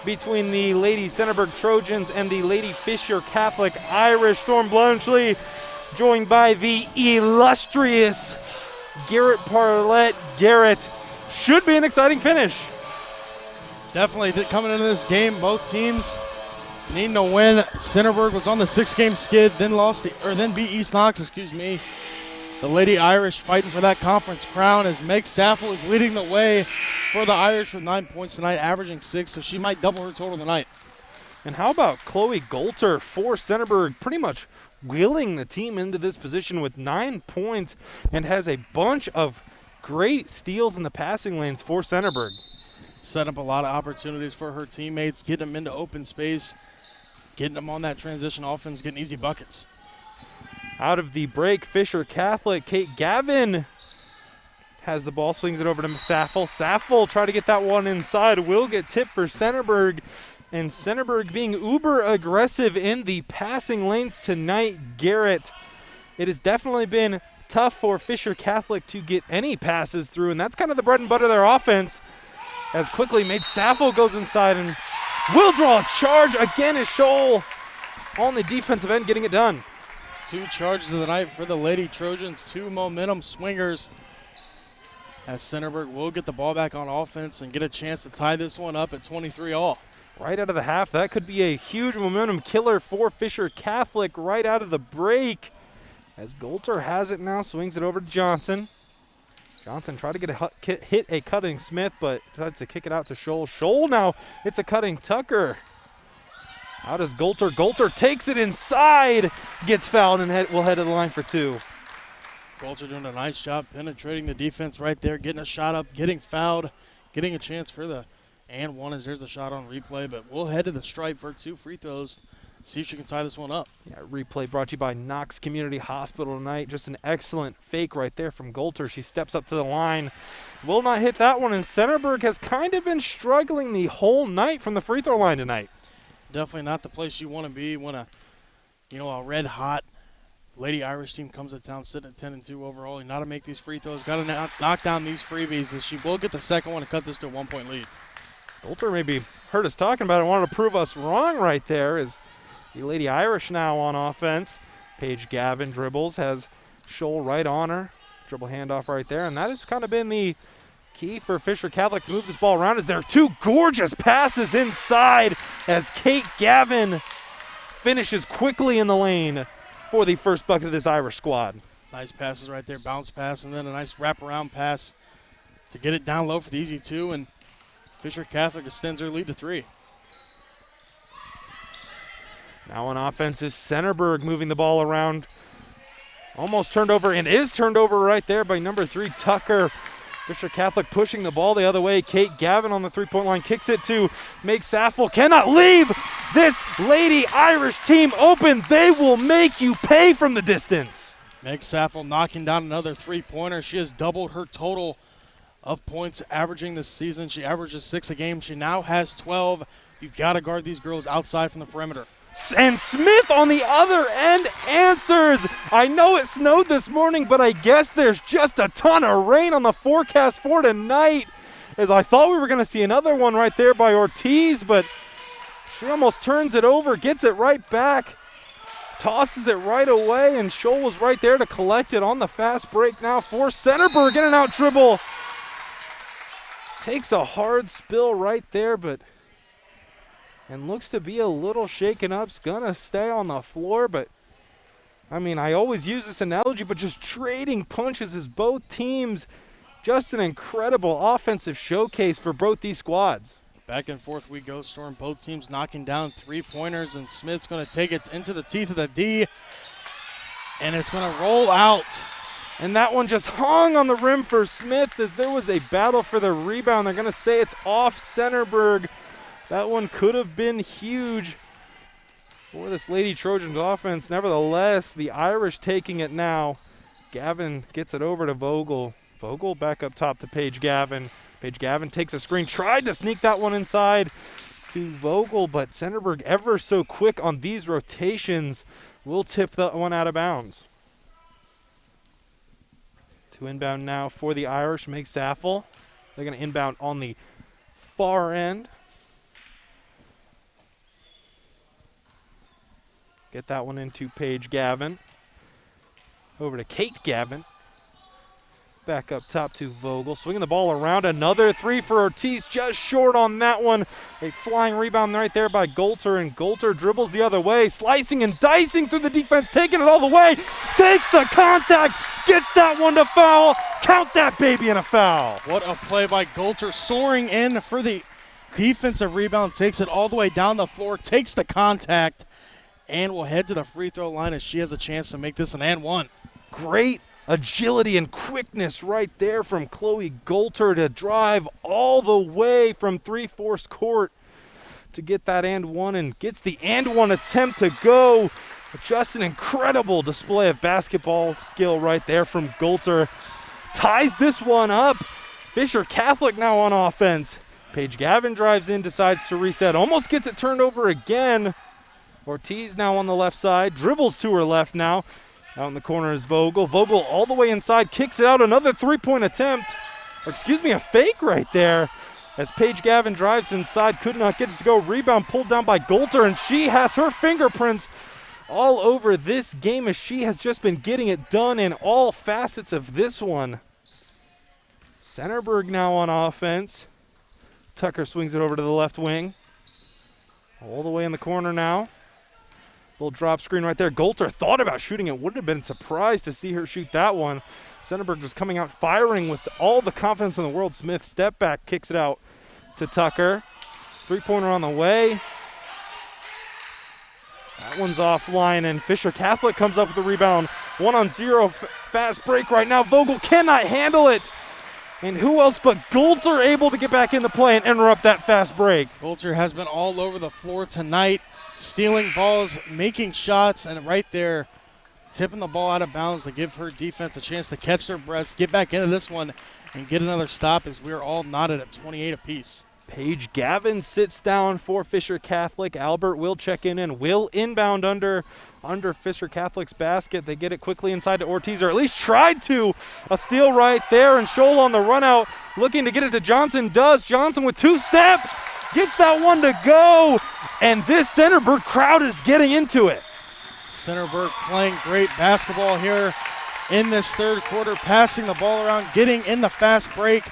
between the Lady Centerburg Trojans and the Lady Fisher Catholic Irish Storm Blunchley, joined by the illustrious Garrett Parlett. Garrett, should be an exciting finish. Definitely coming into this game, both teams needing to win. Centerburg was on the 6-game skid, then beat East Knox, The Lady Irish fighting for that conference crown as Meg Saffel is leading the way for the Irish with 9 points tonight, averaging 6, so she might double her total tonight. And how about Chloe Golter for Centerburg, pretty much wheeling the team into this position with 9 points and has a bunch of great steals in the passing lanes for Centerburg. Set up a lot of opportunities for her teammates, getting them into open space, getting them on that transition offense, getting easy buckets. Out of the break, Fisher Catholic, Kate Gavin has the ball, swings it over to Saffel. Saffel try to get that one inside, will get tipped for Centerburg. And Centerburg being uber aggressive in the passing lanes tonight, Garrett. It has definitely been tough for Fisher Catholic to get any passes through, and that's kind of the bread and butter of their offense. As quickly made Saffel goes inside and will draw a charge. Again is Scholl on the defensive end getting it done. 2 charges of the night for the Lady Trojans, 2 momentum swingers. As Centerburg will get the ball back on offense and get a chance to tie this one up at 23-all. Right out of the half, that could be a huge momentum killer for Fisher Catholic right out of the break. As Golter has it now, swings it over to Johnson. Johnson tried to hit a cutting Smith, but tries to kick it out to Scholl. Scholl now, it's a cutting Tucker. How does Golter? Golter takes it inside, gets fouled, and will head to the line for 2. Golter doing a nice job penetrating the defense right there, getting a shot up, getting fouled, getting a chance for the and one as there's a shot on replay, but we'll head to the stripe for 2 free throws. See if she can tie this one up. Yeah, replay brought to you by Knox Community Hospital tonight. Just an excellent fake right there from Golter. She steps up to the line. Will not hit that one, and Centerburg has kind of been struggling the whole night from the free throw line tonight. Definitely not the place you want to be when a red-hot Lady Irish team comes to town sitting at 10-2 overall. You got to make these free throws. Got to knock down these freebies, as she will get the second one to cut this to a 1-point lead. Golter maybe heard us talking about it, wanted to prove us wrong right there. As the Lady Irish now on offense. Paige Gavin dribbles, has Scholl right on her. Dribble handoff right there, and that has kind of been the key for Fisher Catholic to move this ball around. As there are 2 gorgeous passes inside as Kate Gavin finishes quickly in the lane for the first bucket of this Irish squad. Nice passes right there, bounce pass, and then a nice wraparound pass to get it down low for the easy 2, and Fisher Catholic extends their lead to 3. Now on offense is Centerburg moving the ball around. Almost turned over, and is turned over right there by number 3, Tucker. Fisher Catholic pushing the ball the other way. Kate Gavin on the 3-point line kicks it to make Saffel. Cannot leave this Lady Irish team open. They will make you pay from the distance. Meg Saffel knocking down another 3-pointer. She has doubled her total of points averaging this season. She averages 6 a game. She now has 12. You've got to guard these girls outside from the perimeter. And Smith on the other end answers. I know it snowed this morning, but I guess there's just a ton of rain on the forecast for tonight. As I thought we were going to see another one right there by Ortiz, but she almost turns it over, gets it right back, tosses it right away, and Scholl was right there to collect it on the fast break now for Centerburg. In and out dribble. Takes a hard spill right there, and looks to be a little shaken up. It's gonna stay on the floor, but I mean, I always use this analogy, but just trading punches as both teams, just an incredible offensive showcase for both these squads. Back and forth we go, Storm. Both teams knocking down 3-pointers, and Smith's gonna take it into the teeth of the D, and it's gonna roll out. And that one just hung on the rim for Smith as there was a battle for the rebound. They're gonna say it's off Centerburg. That one could have been huge for this Lady Trojans offense. Nevertheless, the Irish taking it now. Gavin gets it over to Vogel. Vogel back up top to Paige Gavin. Paige Gavin takes a screen, tried to sneak that one inside to Vogel, but Centerburg ever so quick on these rotations will tip that one out of bounds. To inbound now for the Irish, Meg Saffel. They're going to inbound on the far end. Get that one into Paige Gavin. Over to Kate Gavin. Back up top to Vogel. Swinging the ball around. Another 3 for Ortiz. Just short on that one. A flying rebound right there by Golter. And Golter dribbles the other way. Slicing and dicing through the defense. Taking it all the way. Takes the contact. Gets that one to foul. Count that baby in a foul. What a play by Golter. Soaring in for the defensive rebound. Takes it all the way down the floor. Takes the contact. And will head to the free throw line as she has a chance to make this an and one. Great agility and quickness right there from Chloe Golter to drive all the way from 3/4 court to get that and one, and gets the and one attempt to go. Just an incredible display of basketball skill right there from Golter. Ties this one up. Fisher Catholic now on offense. Paige Gavin drives in, decides to reset, almost gets it turned over again. Ortiz now on the left side, dribbles to her left now. Out in the corner is Vogel. Vogel all the way inside, kicks it out, another three-point attempt. Or excuse me, a fake right there. As Paige Gavin drives inside, could not get it to go. Rebound pulled down by Golter, and she has her fingerprints all over this game as she has just been getting it done in all facets of this one. Centerburg now on offense. Tucker swings it over to the left wing. All the way in the corner now. Little drop screen right there. Golter thought about shooting it. Wouldn't have been surprised to see her shoot that one. Centerburg was coming out firing with all the confidence in the world. Smith step back, kicks it out to Tucker. Three-pointer on the way. That one's offline, and Fisher Catholic comes up with the rebound. 1-on-0 fast break right now. Vogel cannot handle it. And who else but Golter able to get back into play and interrupt that fast break? Golter has been all over the floor tonight, stealing balls, making shots, and right there, tipping the ball out of bounds to give her defense a chance to catch their breaths, get back into this one, and get another stop as we are all knotted at 28 apiece. Paige Gavin sits down for Fisher Catholic. Albert will check in and will inbound under Fisher Catholic's basket. They get it quickly inside to Ortiz, or at least tried to. A steal right there, and Scholl on the run out, looking to get it to Johnson. Does. Johnson with 2 steps, gets that one to go, and this Centerburg crowd is getting into it. Centerburg playing great basketball here in this third quarter, passing the ball around, getting in the fast break,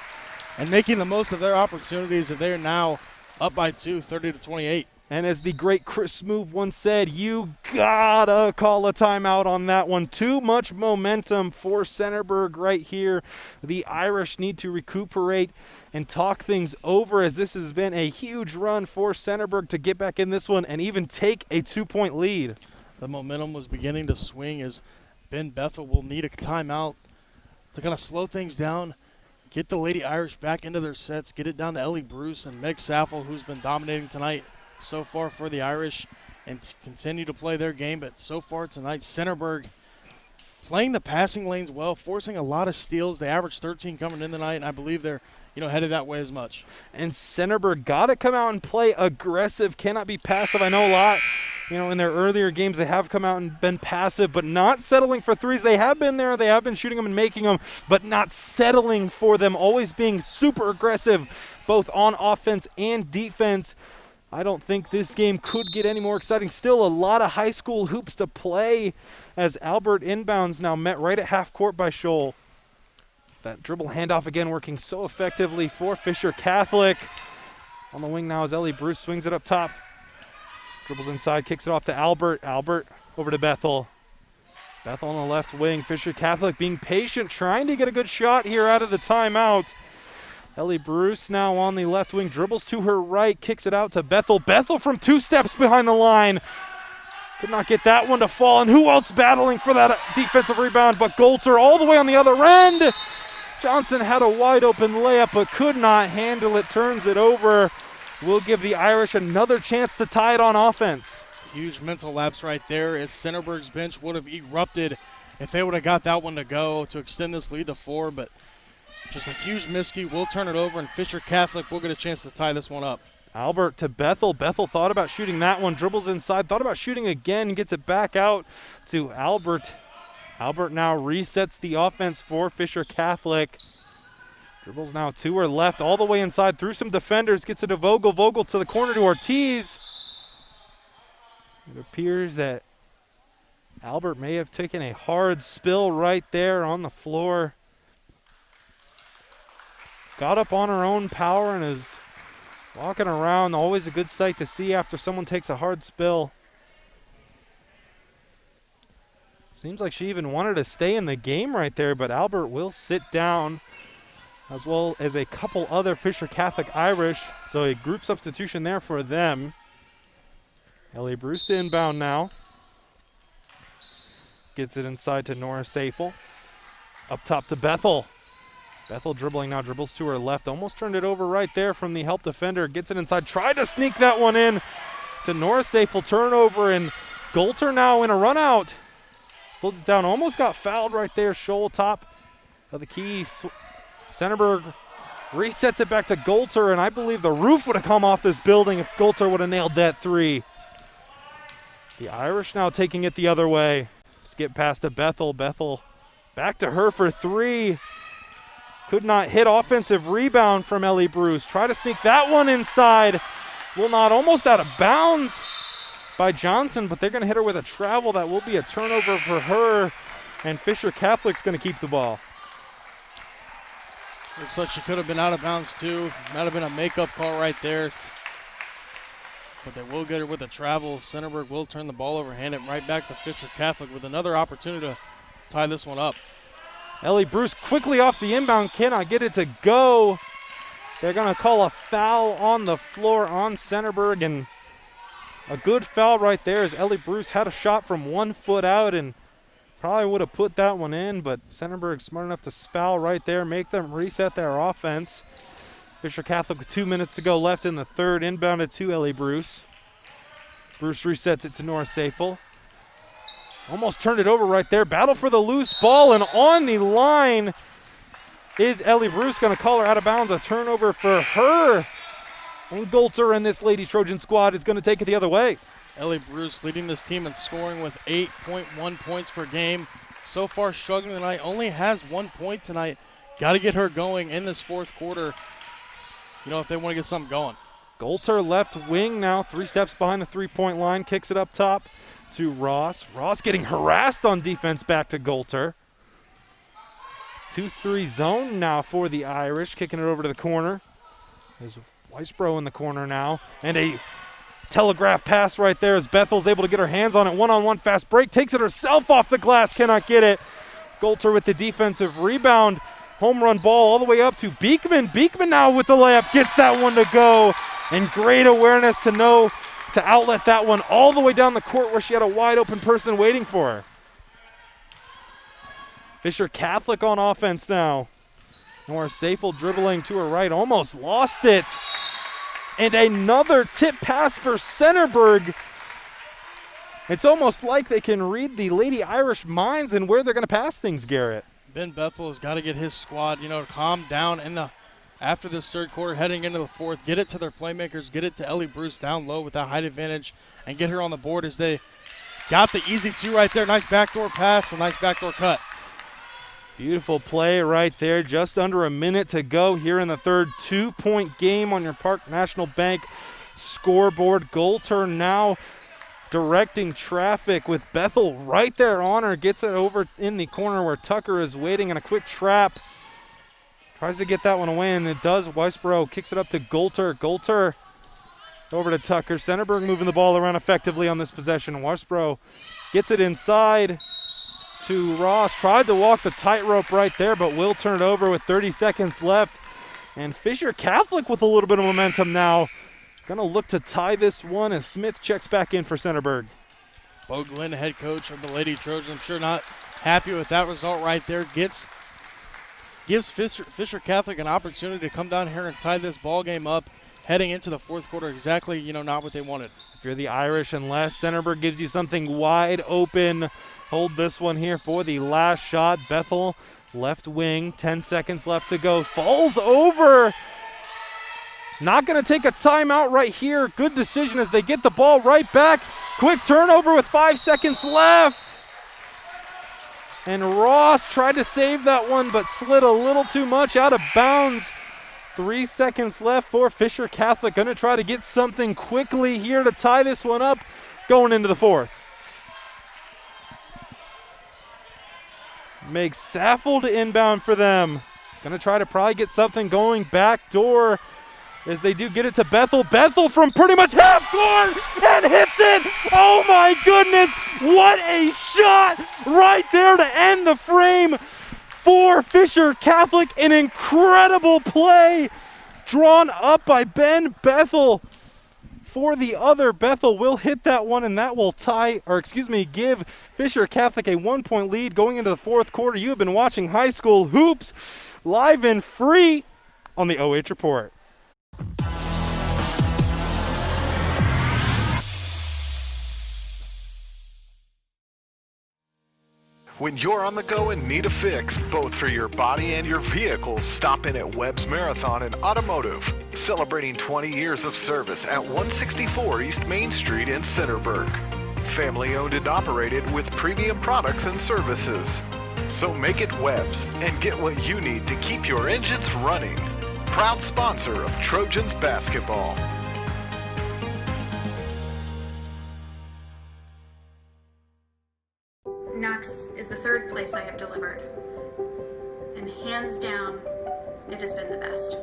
and making the most of their opportunities. They are now up by 2, 30-28. And as the great Chris Smoove once said, you gotta call a timeout on that one. Too much momentum for Centerburg right here. The Irish need to recuperate and talk things over, as this has been a huge run for Centerburg to get back in this one and even take a 2-point lead. The momentum was beginning to swing as Ben Bethel will need a timeout to kind of slow things down, get the Lady Irish back into their sets, get it down to Ellie Bruce and Meg Saffel, who's been dominating tonight so far for the Irish, and continue to play their game. But so far tonight, Centerburg playing the passing lanes well, forcing a lot of steals. They averaged 13 coming in tonight, and I believe they're headed that way as much. And Centerburg got to come out and play aggressive, cannot be passive. I know a lot, in their earlier games they have come out and been passive, but not settling for threes. They have been there, they have been shooting them and making them, but not settling for them, always being super aggressive, both on offense and defense. I don't think this game could get any more exciting. Still a lot of high school hoops to play as Albert inbounds now met right at half court by Scholl. That dribble handoff again working so effectively for Fisher Catholic. On the wing now is Ellie Bruce, swings it up top. Dribbles inside, kicks it off to Albert. Albert over to Bethel. Bethel on the left wing. Fisher Catholic being patient, trying to get a good shot here out of the timeout. Ellie Bruce now on the left wing, dribbles to her right, kicks it out to Bethel. Bethel from 2 steps behind the line. Could not get that one to fall, and who else battling for that defensive rebound but Golter all the way on the other end. Johnson had a wide open layup but could not handle it, turns it over. Will give the Irish another chance to tie it on offense. Huge mental lapse right there, as Centerburg's bench would have erupted if they would have got that one to go to extend this lead to 4, but just a huge miscue. We'll turn it over, and Fisher Catholic will get a chance to tie this one up. Albert to Bethel. Bethel thought about shooting that one, dribbles inside, thought about shooting again, gets it back out to Albert. Albert now resets the offense for Fisher Catholic. Dribbles now to her left, all the way inside, through some defenders, gets it to Vogel. Vogel to the corner to Ortiz. It appears that Albert may have taken a hard spill right there on the floor. Got up on her own power and is walking around. Always a good sight to see after someone takes a hard spill. Seems like she even wanted to stay in the game right there, but Albert will sit down, as well as a couple other Fisher Catholic Irish. So a group substitution there for them. Ellie Bruce to inbound now. Gets it inside to Nora Safel. Up top to Bethel. Bethel dribbling now, dribbles to her left. Almost turned it over right there from the help defender. Gets it inside, tried to sneak that one in to Norris. Safel turnover, and Golter now in a run out. Slows it down, almost got fouled right there. Scholl top of the key. Centerburg resets it back to Golter, and I believe the roof would have come off this building if Golter would have nailed that three. The Irish now taking it the other way. Skip past to Bethel. Bethel back to her for three. Could not hit. Offensive rebound from Ellie Bruce. Try to sneak that one inside. Will not. Almost out of bounds by Johnson, but they're going to hit her with a travel. That will be a turnover for her, and Fisher Catholic's going to keep the ball. Looks like she could have been out of bounds too. Might have been a makeup call right there. But they will get her with a travel. Centerburg will turn the ball over, hand it right back to Fisher Catholic with another opportunity to tie this one up. Ellie Bruce quickly off the inbound, cannot get it to go. They're going to call a foul on the floor on Centerburg, and a good foul right there as Ellie Bruce had a shot from 1 foot out and probably would have put that one in, but Centerburg smart enough to foul right there, make them reset their offense. Fisher Catholic with 2 minutes to go left in the third, inbounded to Ellie Bruce. Bruce resets it to Norris Safel. Almost turned it over right there. Battle for the loose ball, and on the line is Ellie Bruce. Going to call her out of bounds. A turnover for her. And Golter and this Lady Trojan squad is going to take it the other way. Ellie Bruce leading this team in scoring with 8.1 points per game. So far struggling tonight. Only has 1 point tonight. Got to get her going in this fourth quarter, you know, if they want to get something going. Golter left wing now, 3 steps behind the three-point line. Kicks it up top to Ross. Ross getting harassed on defense, back to Golter. 2-3 zone now for the Irish. Kicking it over to the corner. There's Weisbro in the corner now. And a telegraph pass right there as Bethel's able to get her hands on it. One-on-one fast break. Takes it herself off the glass. Cannot get it. Golter with the defensive rebound. Home run ball all the way up to Beekman. Beekman now with the layup. Gets that one to go. And great awareness to know to outlet that one all the way down the court where she had a wide open person waiting for her. Fisher Catholic on offense now. Norris Safel dribbling to her right, almost lost it. And another tip pass for Centerburg. It's almost like they can read the Lady Irish minds and where they're going to pass things, Garrett. Ben Bethel has got to get his squad, you know, to calm down after this third quarter, heading into the fourth. Get it to their playmakers, get it to Ellie Bruce down low with that height advantage, and get her on the board as they got the easy two right there. Nice backdoor pass, a nice backdoor cut. Beautiful play right there. Just under a minute to go here in the third. 2-point game on your Park National Bank scoreboard. Golter now directing traffic with Bethel right there on her. Gets it over in the corner where Tucker is waiting, and a quick trap. Tries to get that one away, and it does. Weisbro kicks it up to Golter. Golter over to Tucker. Centerburg moving the ball around effectively on this possession. Weisbro gets it inside to Ross. Tried to walk the tightrope right there, but will turn it over with 30 seconds left. And Fisher Catholic with a little bit of momentum now. Going to look to tie this one as Smith checks back in for Centerburg. Bo Glenn, head coach of the Lady Trojans, I'm sure not happy with that result right there. Gives Fisher Catholic an opportunity to come down here and tie this ball game up heading into the fourth quarter. Exactly, you know, not what they wanted. If you're the Irish, unless Centerburg gives you something wide open, hold this one here for the last shot. Bethel, left wing, 10 seconds left to go. Falls over. Not going to take a timeout right here. Good decision as they get the ball right back. Quick turnover with 5 seconds left. And Ross tried to save that one, but slid a little too much out of bounds. 3 seconds left for Fisher Catholic. Going to try to get something quickly here to tie this one up going into the fourth. Makes Saffold to inbound for them. Going to try to probably get something going back door as they do get it to Bethel. Bethel from pretty much half court and hits it. Oh my goodness, what a shot right there to end the frame for Fisher Catholic. An incredible play drawn up by Ben Bethel. for the other. Bethel will hit that one, and that will give Fisher Catholic a 1-point lead going into the fourth quarter. You have been watching high school hoops live and free on the OH Report. When you're on the go and need a fix, both for your body and your vehicle, stop in at Webb's Marathon and Automotive, celebrating 20 years of service at 164 East Main Street in Centerburg. Family owned and operated with premium products and services. So make it Webb's and get what you need to keep your engines running. Proud sponsor of Trojans basketball. Knox is the third place I have delivered, and hands down, it has been the best.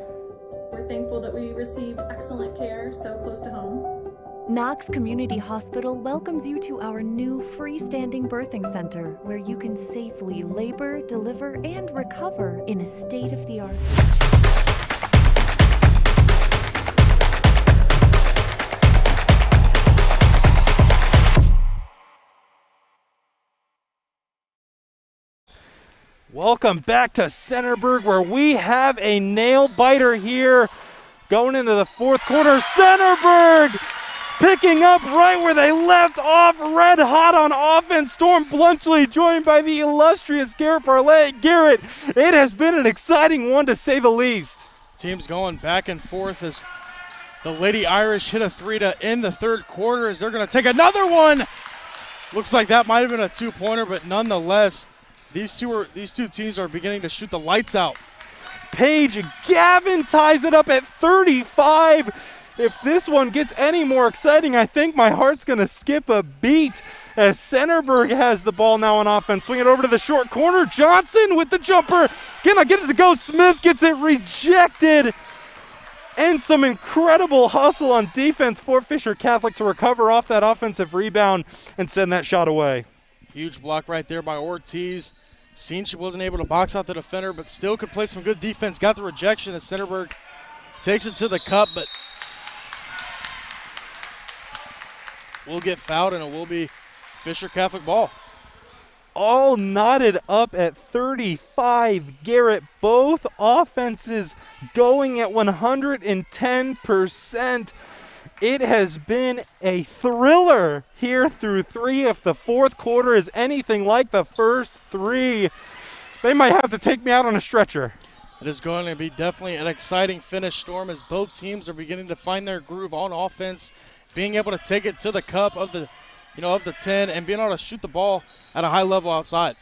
We're thankful that we received excellent care so close to home. Knox Community Hospital welcomes you to our new freestanding birthing center where you can safely labor, deliver, and recover in a state-of-the-art. Welcome back to Centerburg, where we have a nail-biter here going into the fourth quarter. Centerburg picking up right where they left off, red hot on offense. Storm Blunchley joined by the illustrious Garrett Parlett. Garrett, it has been an exciting one to say the least. Teams going back and forth as the Lady Irish hit a three to end the third quarter as they're going to take another one. Looks like that might have been a two-pointer, but nonetheless, these two teams are beginning to shoot the lights out. Paige Gavin ties it up at 35. If this one gets any more exciting, I think my heart's going to skip a beat as Centerburg has the ball now on offense. Swing it over to the short corner. Johnson with the jumper. Gonna get it to go. Smith gets it rejected. And some incredible hustle on defense for Fisher Catholic to recover off that offensive rebound and send that shot away. Huge block right there by Ortiz. Seen she wasn't able to box out the defender, but still could play some good defense. Got the rejection as Centerburg takes it to the cup, but will get fouled, and it will be Fisher Catholic ball. All knotted up at 35. Garrett, both offenses going at 110%. It has been a thriller here through three. If the fourth quarter is anything like the first three, they might have to take me out on a stretcher. It is going to be definitely an exciting finish, Storm, as both teams are beginning to find their groove on offense, being able to take it to the cup of the 10 and being able to shoot the ball at a high level outside.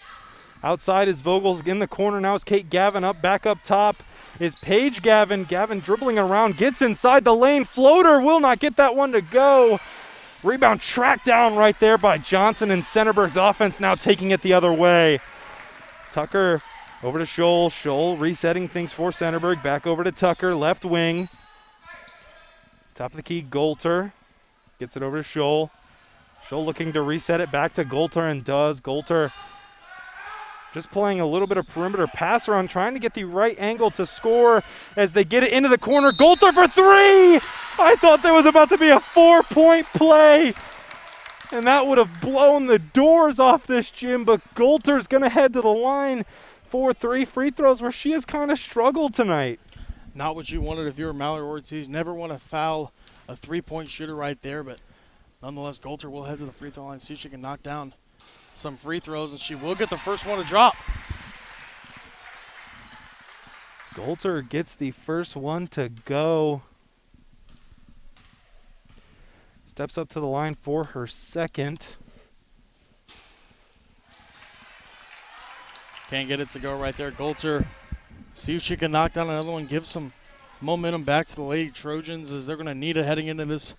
Outside is Vogel's in the corner. Now is Kate Gavin back up top. Is Paige Gavin. Gavin dribbling around, gets inside the lane. Floater will not get that one to go. Rebound tracked down right there by Johnson, and Centerburg's offense now taking it the other way. Tucker over to Scholl. Scholl resetting things for Centerburg. Back over to Tucker, left wing. Top of the key, Golter. Gets it over to Scholl. Scholl looking to reset it back to Golter, and does. Golter just playing a little bit of perimeter pass around, trying to get the right angle to score as they get it into the corner. Golter for three! I thought there was about to be a 4-point play, and that would have blown the doors off this gym, but Golter's going to head to the line for 3 free throws where she has kind of struggled tonight. Not what you wanted if you were Mallory Ortiz. Never want to foul a three-point shooter right there, but nonetheless, Golter will head to the free throw line, see if she can knock down some free throws, and she will get the first one to drop. Golter gets the first one to go. Steps up to the line for her second. Can't get it to go right there. Golter, see if she can knock down another one, give some momentum back to the Lady Trojans as they're going to need it heading into this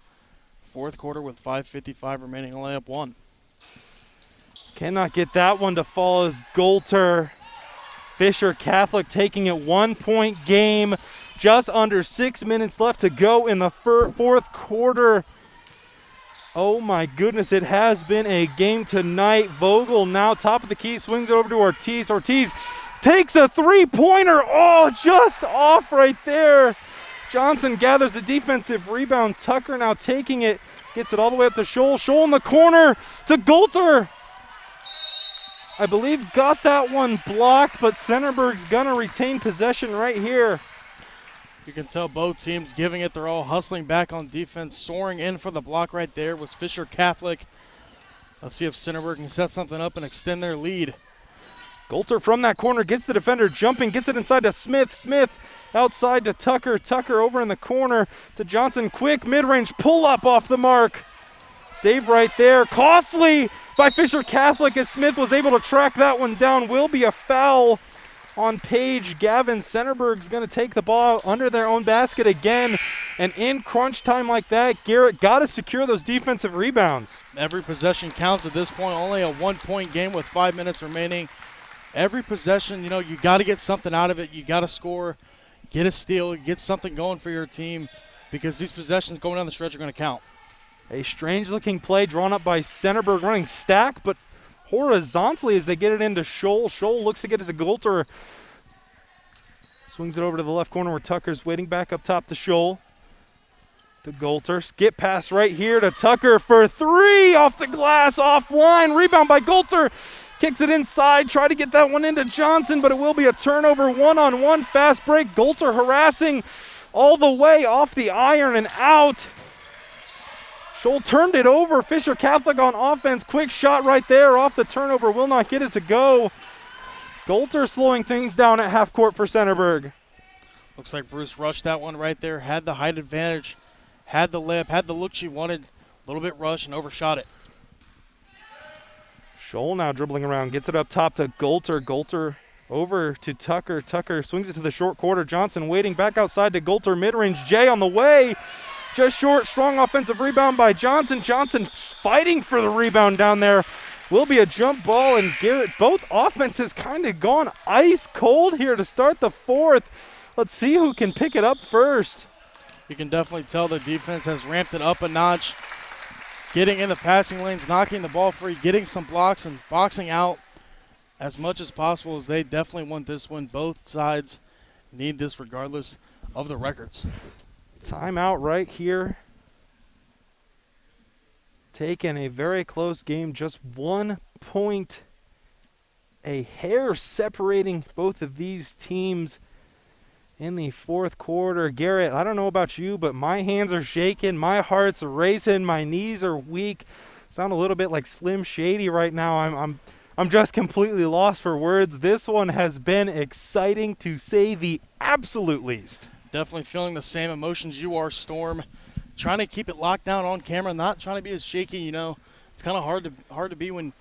fourth quarter with 5:55 remaining, only up one. Cannot get that one to fall as Golter. Fisher Catholic taking it 1-point game. Just under 6 minutes left to go in the fourth quarter. Oh my goodness, it has been a game tonight. Vogel now top of the key, swings it over to Ortiz. Ortiz takes a three-pointer. Oh, just off right there. Johnson gathers the defensive rebound. Tucker now taking it, gets it all the way up to Scholl. Scholl in the corner to Golter. I believe got that one blocked, but Centerburg's gonna retain possession right here. You can tell both teams giving it. They're all hustling back on defense. Soaring in for the block right there was Fisher Catholic. Let's see if Centerburg can set something up and extend their lead. Golter from that corner gets the defender jumping, gets it inside to Smith. Smith outside to Tucker. Tucker over in the corner to Johnson. Quick mid-range pull-up off the mark. Save right there. Costly by Fisher Catholic as Smith was able to track that one down. Will be a foul on Paige Gavin. Centerburg's going to take the ball under their own basket again. And in crunch time like that, Garrett got to secure those defensive rebounds. Every possession counts at this point. Only a 1-point game with 5 minutes remaining. Every possession, you got to get something out of it. You got to score, get a steal, get something going for your team because these possessions going down the stretch are going to count. A strange-looking play drawn up by Centerburg, running stack, but horizontally as they get it into Scholl. Scholl looks to get it to Golter. Swings it over to the left corner where Tucker's waiting back up top to Scholl. To Golter. Skip pass right here to Tucker for three. Off the glass, offline. Rebound by Golter. Kicks it inside. Try to get that one into Johnson, but it will be a turnover. One-on-one fast break. Golter harassing all the way off the iron and out. Scholl turned it over. Fisher Catholic on offense. Quick shot right there off the turnover. Will not get it to go. Golter slowing things down at half court for Centerburg. Looks like Bruce rushed that one right there. Had the height advantage. Had the layup. Had the look she wanted. A little bit rushed and overshot it. Scholl now dribbling around. Gets it up top to Golter. Golter over to Tucker. Tucker swings it to the short quarter. Johnson waiting back outside to Golter. Mid-range Jay on the way. Just short, strong offensive rebound by Johnson. Johnson fighting for the rebound down there. Will be a jump ball, and Garrett, both offenses kind of gone ice cold here to start the fourth. Let's see who can pick it up first. You can definitely tell the defense has ramped it up a notch. Getting in the passing lanes, knocking the ball free, getting some blocks and boxing out as much as possible as they definitely want this win. Both sides need this regardless of the records. Timeout right here. Taken a very close game, just 1 point, a hair separating both of these teams in the fourth quarter. Garrett, I don't know about you, but my hands are shaking, my heart's racing, my knees are weak. Sound a little bit like Slim Shady right now. I'm just completely lost for words. This one has been exciting to say the absolute least. Definitely feeling the same emotions you are, Storm. Trying to keep it locked down on camera, not trying to be as shaky. It's kind of hard to be when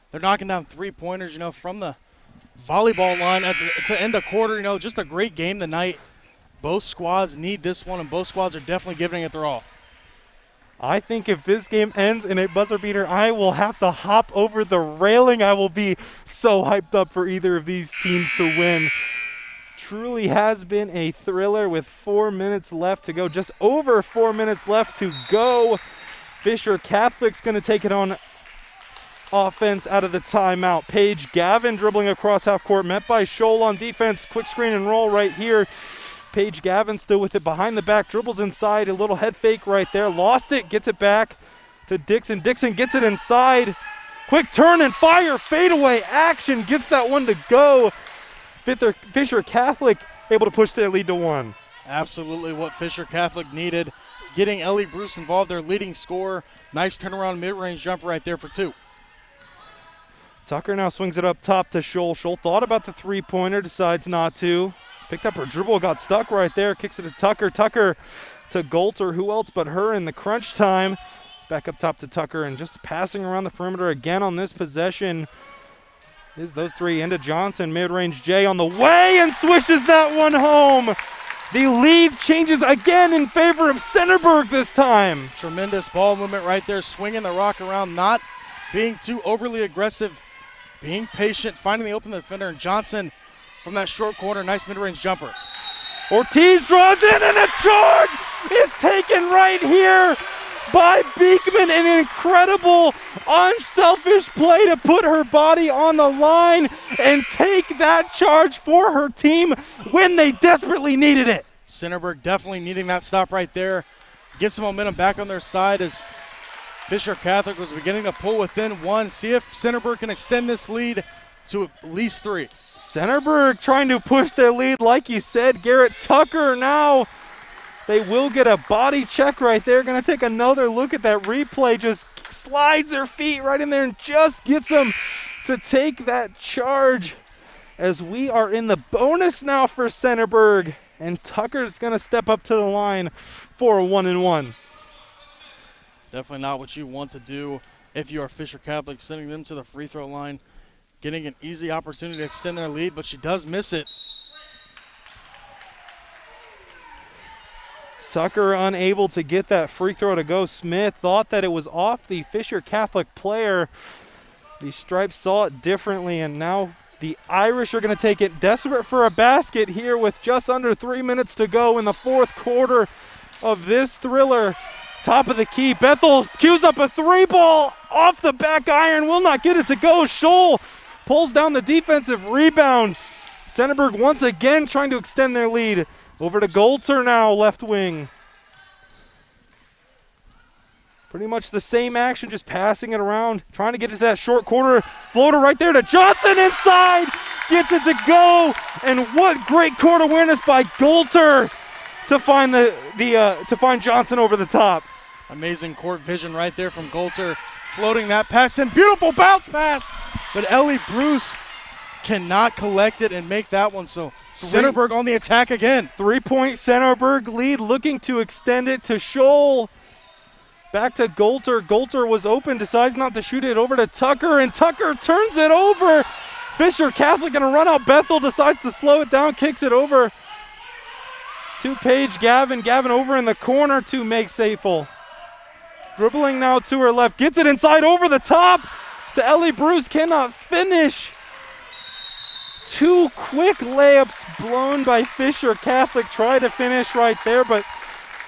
they're knocking down three-pointers, from the volleyball line to end the quarter. Just a great game tonight. Both squads need this one, and both squads are definitely giving it their all. I think if this game ends in a buzzer beater, I will have to hop over the railing. I will be so hyped up for either of these teams to win. Truly has been a thriller with 4 minutes left to go. Just over 4 minutes left to go. Fisher Catholic's going to take it on offense out of the timeout. Paige Gavin dribbling across half court, met by Scholl on defense. Quick screen and roll right here. Paige Gavin still with it behind the back, dribbles inside, a little head fake right there. Lost it, gets it back to Dixon. Dixon gets it inside. Quick turn and fire, fadeaway action, gets that one to go. Fisher Catholic able to push their lead to 1. Absolutely what Fisher Catholic needed. Getting Ellie Bruce involved, their leading scorer. Nice turnaround mid-range jumper right there for 2. Tucker now swings it up top to Scholl. Scholl thought about the three-pointer, decides not to. Picked up her dribble, got stuck right there, kicks it to Tucker. Tucker to Golter. Who else but her in the crunch time? Back up top to Tucker and just passing around the perimeter again on this possession. Is those three into Johnson, mid-range Jay on the way and swishes that one home. The lead changes again in favor of Centerburg this time. Tremendous ball movement right there, swinging the rock around, not being too overly aggressive, being patient, finding the open defender, and Johnson from that short corner, nice mid-range jumper. Ortiz draws in and a charge is taken right here by Beekman. An incredible, unselfish play to put her body on the line and take that charge for her team when they desperately needed it. Centerburg definitely needing that stop right there. Get some momentum back on their side as Fisher Catholic was beginning to pull within one. See if Centerburg can extend this lead to at least 3. Centerburg trying to push their lead, like you said. Garrett Tucker now. They will get a body check right there. Going to take another look at that replay. Just slides their feet right in there and just gets them to take that charge. As we are in the bonus now for Centerburg. And Tucker's going to step up to the line for a 1-and-1. Definitely not what you want to do if you are Fisher Catholic, sending them to the free throw line, getting an easy opportunity to extend their lead, but she does miss it. Tucker unable to get that free throw to go. Smith thought that it was off the Fisher Catholic player. The Stripes saw it differently, and now the Irish are going to take it, desperate for a basket here with just under 3 minutes to go in the fourth quarter of this thriller. Top of the key, Bethel cues up a 3-ball off the back iron, will not get it to go. Scholl pulls down the defensive rebound. Centerburg once again trying to extend their lead. Over to Golter now, left wing. Pretty much the same action, just passing it around, trying to get into that short corner. Floater right there to Johnson inside, gets it to go, and what great court awareness by Golter to find to find Johnson over the top. Amazing court vision right there from Golter, floating that pass in, beautiful bounce pass, but Ellie Bruce cannot collect it and make that one. So Centerburg on the attack again. 3-point Centerburg lead, looking to extend it to Scholl. Back to Golter. Golter was open, decides not to shoot it, over to Tucker, and Tucker turns it over. Fisher Catholic gonna run out. Bethel decides to slow it down, kicks it over to Paige Gavin. Gavin over in the corner to make Safel. Dribbling now to her left, gets it inside over the top to Ellie Bruce, cannot finish. 2 quick layups blown by Fisher Catholic. Tried to finish right there, but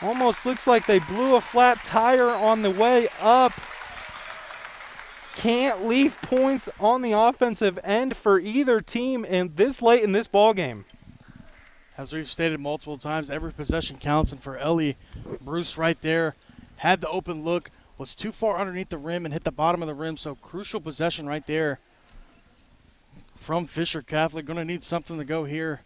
almost looks like they blew a flat tire on the way up. Can't leave points on the offensive end for either team in this late in this ball game. As we've stated multiple times, every possession counts, and for Ellie Bruce right there, had the open look, was too far underneath the rim and hit the bottom of the rim, so crucial possession right there from Fisher Catholic. Going to need something to go here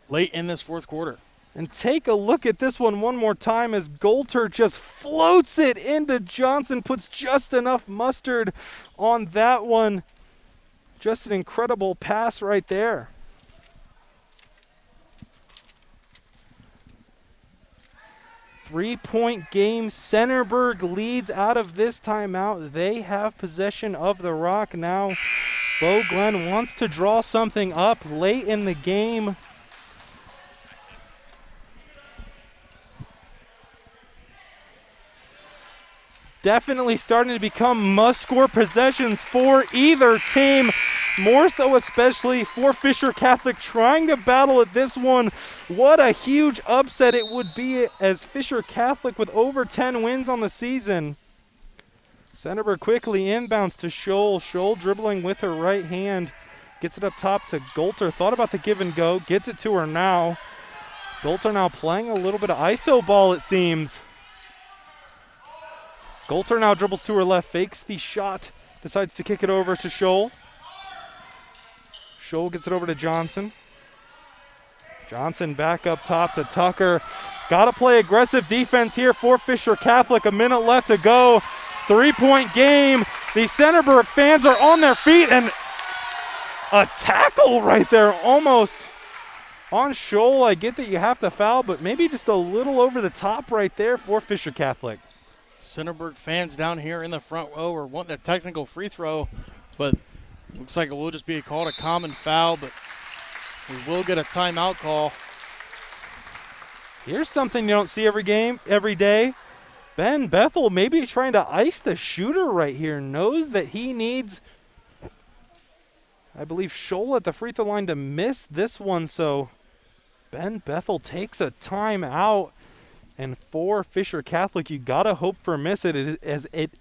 late in this fourth quarter. And take a look at this one more time as Golter just floats it into Johnson, puts just enough mustard on that one. Just an incredible pass right there. Three-point game. Centerburg leads out of this timeout. They have possession of the rock now. Bo Glenn wants to draw something up late in the game. Definitely starting to become must-score possessions for either team. More so especially for Fisher Catholic, trying to battle at this one. What a huge upset it would be, as Fisher Catholic with over 10 wins on the season. Centerburg quickly inbounds to Scholl. Scholl dribbling with her right hand. Gets it up top to Golter. Thought about the give and go. Gets it to her now. Golter now playing a little bit of iso ball, it seems. Golter now dribbles to her left, fakes the shot, decides to kick it over to Scholl. Scholl gets it over to Johnson. Johnson back up top to Tucker. Got to play aggressive defense here for Fisher Catholic. A minute left to go. 3-point game. The Centerburg fans are on their feet, and a tackle right there almost on Scholl. I get that you have to foul, but maybe just a little over the top right there for Fisher Catholic. Centerburg fans down here in the front row are wanting a technical free throw, but looks like it will just be called a common foul, but we will get a timeout call. Here's something you don't see every day. Ben Bethel maybe trying to ice the shooter right here. Knows that he needs, I believe, Scholl at the free throw line to miss this one, so Ben Bethel takes a timeout. And for Fisher Catholic, you gotta hope for a miss as it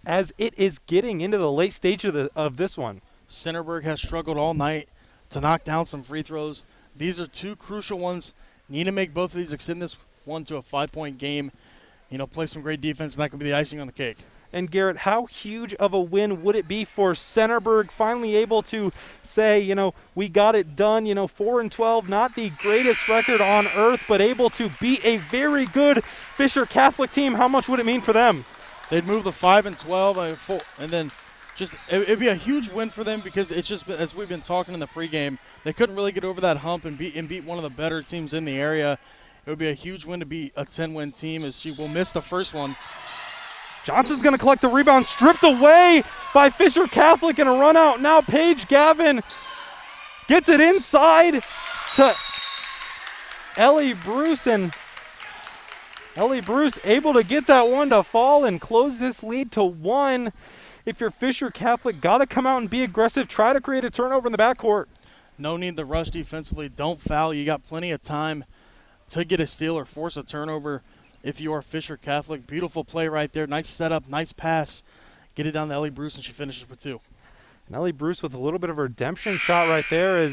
is getting into the late stage of this one. Centerburg has struggled all night to knock down some free throws. These are 2 crucial ones Need to make both of these, extend this one to a 5-point game, play some great defense, and that could be the icing on the cake. And Garrett, how huge of a win would it be for Centerburg, finally able to say, we got it done, 4-12, not the greatest record on earth, but able to beat a very good Fisher Catholic team. How much would it mean for them? They'd move the 5-12, and then it'd be a huge win for them, because it's just been, as we've been talking in the pregame, they couldn't really get over that hump and beat one of the better teams in the area. It would be a huge win to beat a 10-win team, as she will miss the first one. Johnson's going to collect the rebound, stripped away by Fisher Catholic, and a run out. Now Paige Gavin gets it inside to Ellie Bruce, and Ellie Bruce able to get that one to fall and close this lead to 1. If you're Fisher Catholic, got to come out and be aggressive, try to create a turnover in the backcourt. No need to rush defensively. Don't foul. You got plenty of time to get a steal or force a turnover. If you are Fisher Catholic, beautiful play right there. Nice setup, nice pass. Get it down to Ellie Bruce, and she finishes with 2. And Ellie Bruce with a little bit of a redemption shot right there, as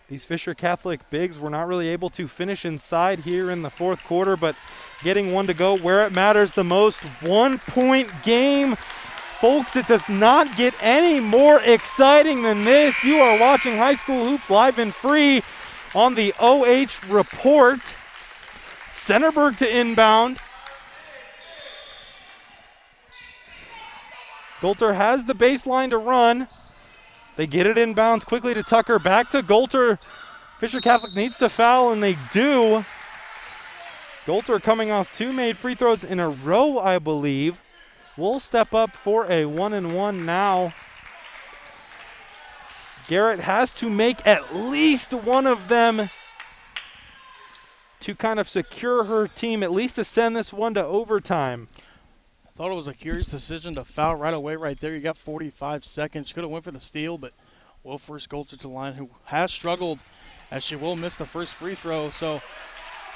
these Fisher Catholic bigs were not really able to finish inside here in the fourth quarter, but getting one to go where it matters the most. 1-point game. Folks, it does not get any more exciting than this. You are watching High School Hoops live and free on the OH.REPORT. Centerburg to inbound. Golter has the baseline to run. They get it inbounds quickly to Tucker. Back to Golter. Fisher Catholic needs to foul, and they do. Golter coming off 2 made free throws in a row, I believe. Will step up for a 1-and-1 now. Garrett has to make at least one of them to kind of secure her team, at least to send this one to overtime. I thought it was a curious decision to foul right away right there. You got 45 seconds. Could have went for the steal, but will force Golter to the line, who has struggled, as she will miss the first free throw. So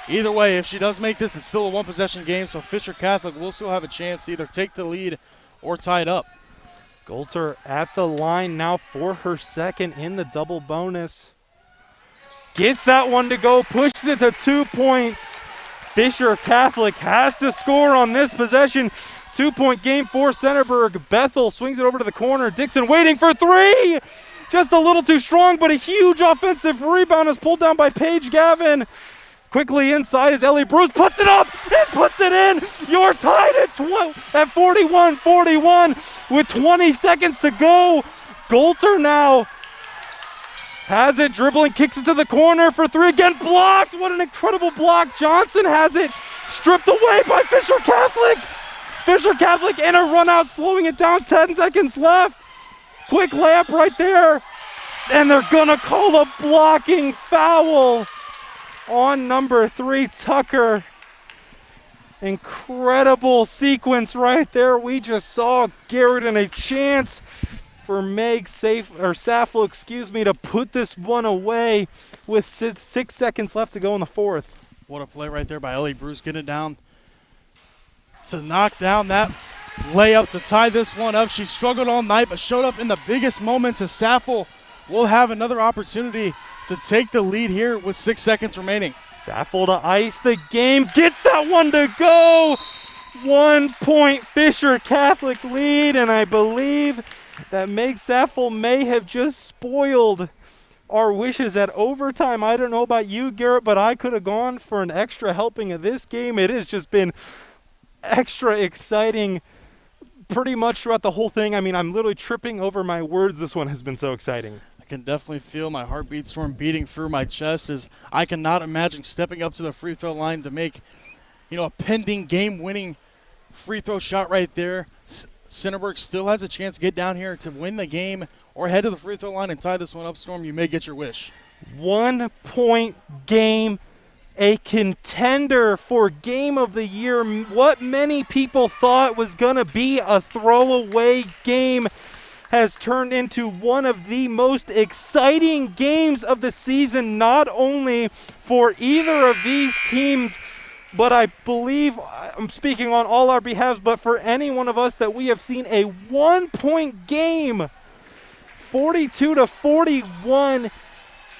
either way, if she does make this, it's still a 1-possession game, so Fisher Catholic will still have a chance to either take the lead or tie it up. Golter at the line now for her second in the double bonus. Gets that one to go, pushes it to 2 points. Fisher Catholic has to score on this possession. 2-point game for Centerburg. Bethel swings it over to the corner. Dixon waiting for 3. Just a little too strong, but a huge offensive rebound is pulled down by Paige Gavin. Quickly inside is Ellie Bruce, puts it up and puts it in. You're tied at 41-41 with 20 seconds to go. Golter now has it, dribbling, kicks it to the corner for 3 again, blocked. What an incredible block. Johnson has it, stripped away by Fisher Catholic. Fisher Catholic in a run out, slowing it down, 10 seconds left. Quick layup right there. And they're gonna call a blocking foul on number 3, Tucker. Incredible sequence right there. We just saw Garrett in a chance for Saflo, to put this one away with 6 seconds left to go in the fourth. What a play right there by Ellie Bruce, getting it down to knock down that layup to tie this one up. She struggled all night, but showed up in the biggest moments, as Saflo will have another opportunity to take the lead here with 6 seconds remaining. Saffold to ice the game, gets that one to go. 1 point Fisher Catholic lead, and I believe that Meg Saffold may have just spoiled our wishes at overtime. I don't know about you, Garrett, but I could have gone for an extra helping of this game. It has just been extra exciting pretty much throughout the whole thing. I mean, I'm literally tripping over my words. This one has been so exciting. I can definitely feel my heartbeat storm beating through my chest, as I cannot imagine stepping up to the free throw line to make, a pending game-winning free throw shot right there. Centerburg still has a chance to get down here to win the game or head to the free throw line and tie this one up, Storm. You may get your wish. 1 point game, a contender for game of the year. What many people thought was going to be a throwaway game has turned into one of the most exciting games of the season, not only for either of these teams, but I believe I'm speaking on all our behalves, but for any one of us, that we have seen a 1 point game. 42-41.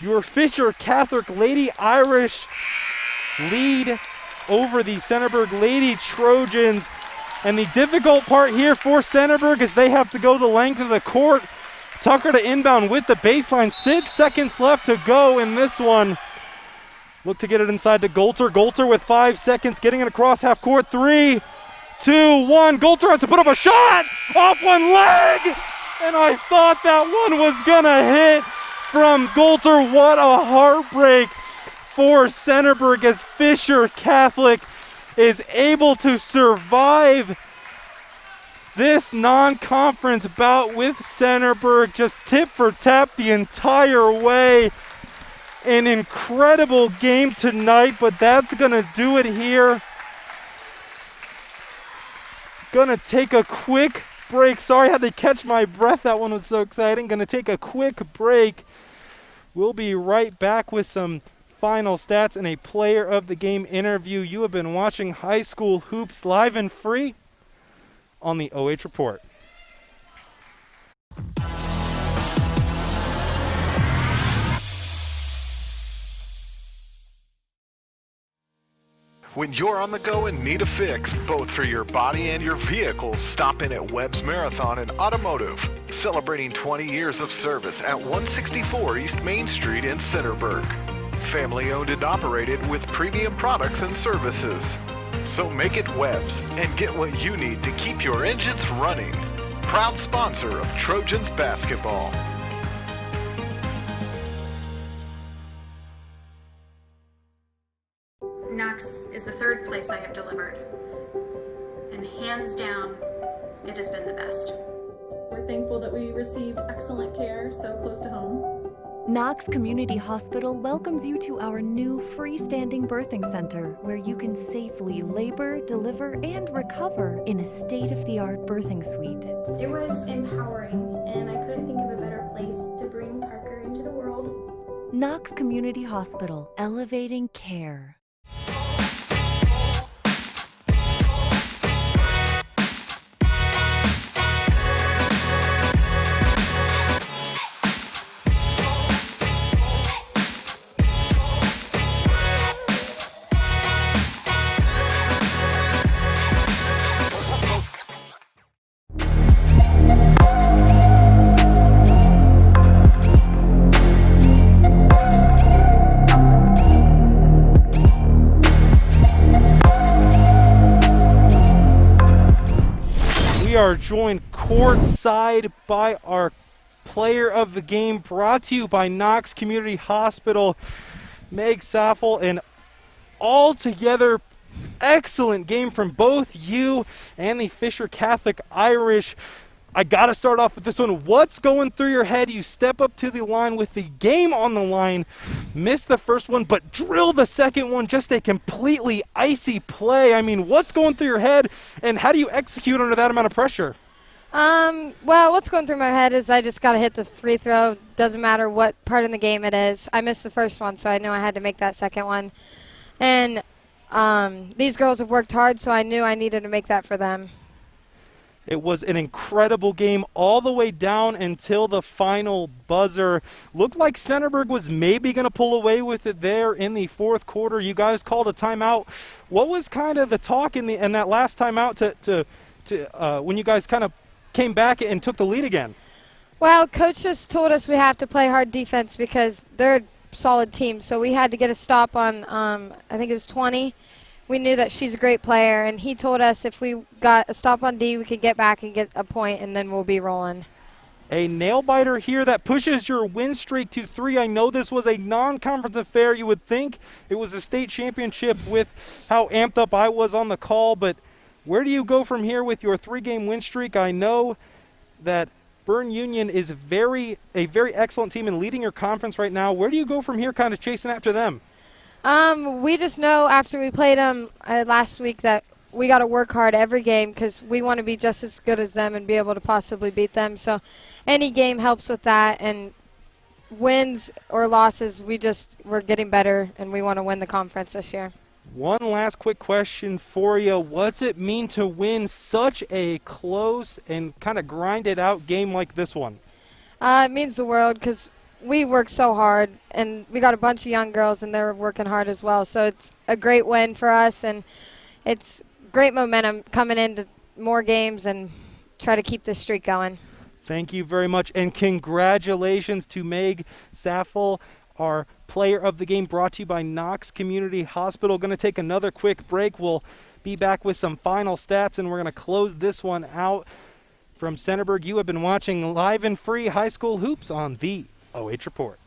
your Fisher Catholic Lady Irish lead over the Centerburg Lady Trojans. And the difficult part here for Centerburg is they have to go the length of the court. Tucker to inbound with the baseline. 6 seconds left to go in this one. Look to get it inside to Golter. Golter with 5 seconds, getting it across half court. 3, 2, 1. Golter has to put up a shot off one leg. And I thought that one was gonna hit from Golter. What a heartbreak for Centerburg as Fisher Catholic is able to survive this non-conference bout with Centerburg. Just tip for tap the entire way. An incredible game tonight, but that's gonna do it here. Gonna take a quick break. Sorry, I had to catch my breath. That one was so exciting. Gonna take a quick break. We'll be right back with some final stats and a player of the game interview. You have been watching High School Hoops live and free on the OH Report. When you're on the go and need a fix, both for your body and your vehicle, stop in at Webb's Marathon and Automotive, celebrating 20 years of service at 164 East Main Street in Centerburg. Family owned and operated with premium products and services. So make it Webb's and get what you need to keep your engines running. Proud sponsor of Trojans basketball. Knox is the third place I have delivered. And hands down, it has been the best. We're thankful that we received excellent care so close to home. Knox Community Hospital welcomes you to our new freestanding birthing center where you can safely labor, deliver, and recover in a state-of-the-art birthing suite. It was empowering, and I couldn't think of a better place to bring Parker into the world. Knox Community Hospital, elevating care. We are joined courtside by our player of the game, brought to you by Knox Community Hospital, Meg Saffel. An altogether excellent game from both you and the Fisher Catholic Irish. I got to start off with this one. What's going through your head? You step up to the line with the game on the line, miss the first one, but drill the second one. Just a completely icy play. I mean, what's going through your head, and how do you execute under that amount of pressure? Well, what's going through my head is I just got to hit the free throw. Doesn't matter what part in the game it is. I missed the first one, so I knew I had to make that second one. And these girls have worked hard, so I knew I needed to make that for them. It was an incredible game all the way down until the final buzzer. Looked like Centerburg was maybe going to pull away with it there in the fourth quarter. You guys called a timeout. What was kind of the talk in that last timeout to when you guys kind of came back and took the lead again? Well, Coach just told us we have to play hard defense because they're a solid team. So we had to get a stop on, I think it was 20. We knew that she's a great player, and he told us if we got a stop on D, we could get back and get a point, and then we'll be rolling. A nail-biter here that pushes your win streak to 3. I know this was a non-conference affair. You would think it was a state championship with how amped up I was on the call, but where do you go from here with your 3-game win streak? I know that Bern Union is a very excellent team and leading your conference right now. Where do you go from here kind of chasing after them? We just know after we played them last week that we got to work hard every game because we want to be just as good as them and be able to possibly beat them. So any game helps with that, and wins or losses, we're getting better, and we want to win the conference this year. One last quick question for you. What's it mean to win such a close and kind of grinded out game like this one? It means the world because we work so hard, and we got a bunch of young girls, and they're working hard as well. So it's a great win for us, and it's great momentum coming into more games and try to keep this streak going. Thank you very much, and congratulations to Meg Saffel, our player of the game, brought to you by Knox Community Hospital. Going to take another quick break. We'll be back with some final stats, and we're going to close this one out. From Centerburg, you have been watching live and free high school hoops on the OH Report.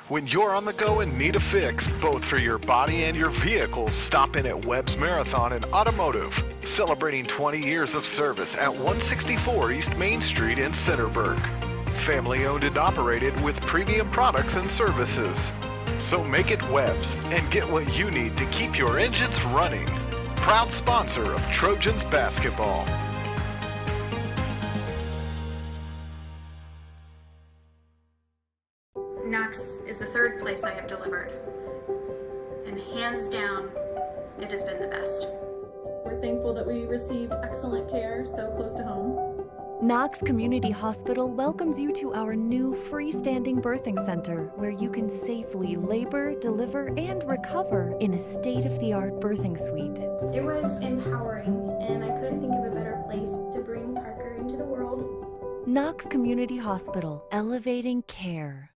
When you're on the go and need a fix, both for your body and your vehicle, stop in at Webb's Marathon and Automotive, celebrating 20 years of service at 164 East Main Street in Centerburg. Family owned and operated with premium products and services. So make it Webb's and get what you need to keep your engines running. Proud sponsor of Trojans basketball. Knox is the third place I have delivered, and hands down, it has been the best. We're thankful that we received excellent care so close to home. Knox Community Hospital welcomes you to our new freestanding birthing center where you can safely labor, deliver, and recover in a state-of-the-art birthing suite. It was empowering, and I couldn't think of a better place to bring Parker into the world. Knox Community Hospital, elevating care.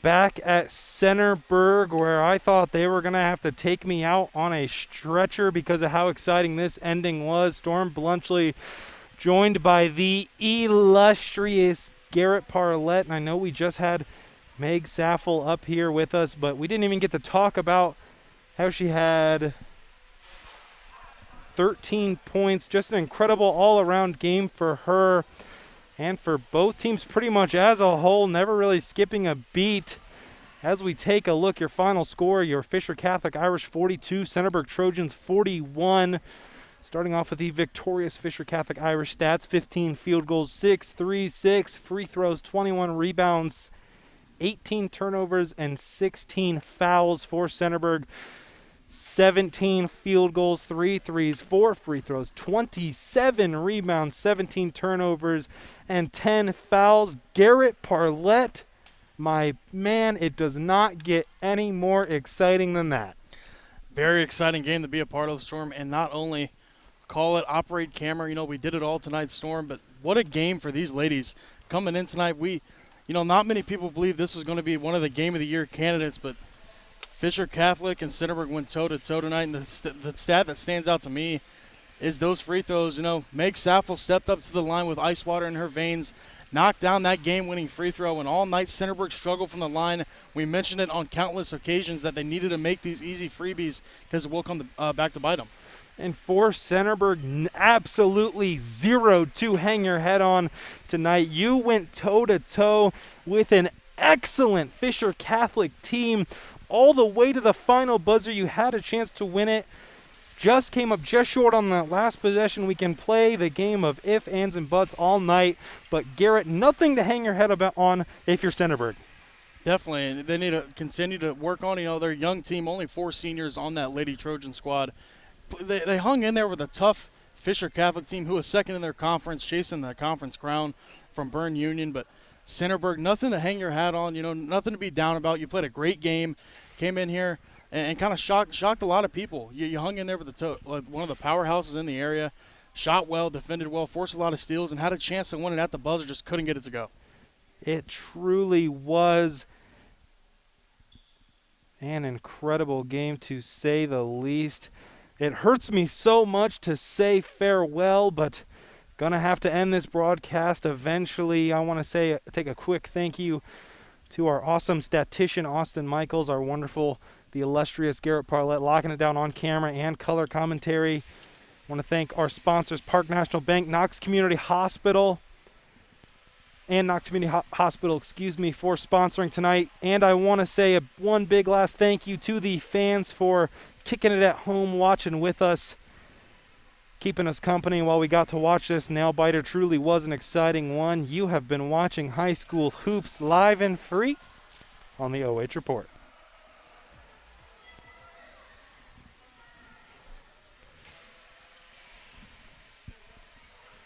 Back at Centerburg, where I thought they were going to have to take me out on a stretcher because of how exciting this ending was. Storm Blunchley joined by the illustrious Garrett Parlett. And I know we just had Meg Saffel up here with us, but we didn't even get to talk about how she had 13 points. Just an incredible all-around game for her. And for both teams pretty much as a whole, never really skipping a beat. As we take a look, your final score, your Fisher Catholic Irish 42, Centerburg Trojans 41. Starting off with the victorious Fisher Catholic Irish stats, 15 field goals, 6 threes, 6 free throws, 21 rebounds, 18 turnovers, and 16 fouls for Centerburg. 17 field goals, 3 threes, 4 free throws, 27 rebounds, 17 turnovers, and 10 fouls. Garrett Parlett, my man, it does not get any more exciting than that. Very exciting game to be a part of, Storm, and not only call it, operate camera. You know, we did it all tonight, Storm, but what a game for these ladies coming in tonight. Not many people believe this was going to be one of the Game of the Year candidates, but Fisher Catholic and Centerburg went toe-to-toe tonight, and the stat that stands out to me is those free throws. You know, Meg Saffel stepped up to the line with ice water in her veins, knocked down that game-winning free throw, and all night Centerburg struggled from the line. We mentioned it on countless occasions that they needed to make these easy freebies because it will come back to bite them. And for Centerburg, absolutely zero to hang your head on tonight. You went toe-to-toe with an excellent Fisher Catholic team all the way to the final buzzer. You had a chance to win it. Just came up just short on that last possession. We can play the game of if, ands, and buts all night. But Garrett, nothing to hang your head on if you're Centerburg. Definitely. They need to continue to work on, their young team, only 4 seniors on that Lady Trojan squad. They hung in there with a tough Fisher Catholic team who was second in their conference, chasing the conference crown from Bern Union. But Centerburg, nothing to hang your hat on, nothing to be down about. You played a great game, came in here and kind of shocked a lot of people. You hung in there with one of the powerhouses in the area, shot well, defended well, forced a lot of steals, and had a chance to win it at the buzzer, just couldn't get it to go. It truly was an incredible game, to say the least. It hurts me so much to say farewell, but gonna have to end this broadcast eventually. I want to take a quick thank you to our awesome statistician, Austin Michaels, our wonderful, the illustrious Garrett Parlett, locking it down on camera and color commentary. I want to thank our sponsors, Park National Bank, Knox Community Hospital, for sponsoring tonight. And I want to say one big last thank you to the fans for kicking it at home, watching with us, keeping us company while we got to watch this nail biter. Truly was an exciting one. You have been watching High School Hoops live and free on the OH Report.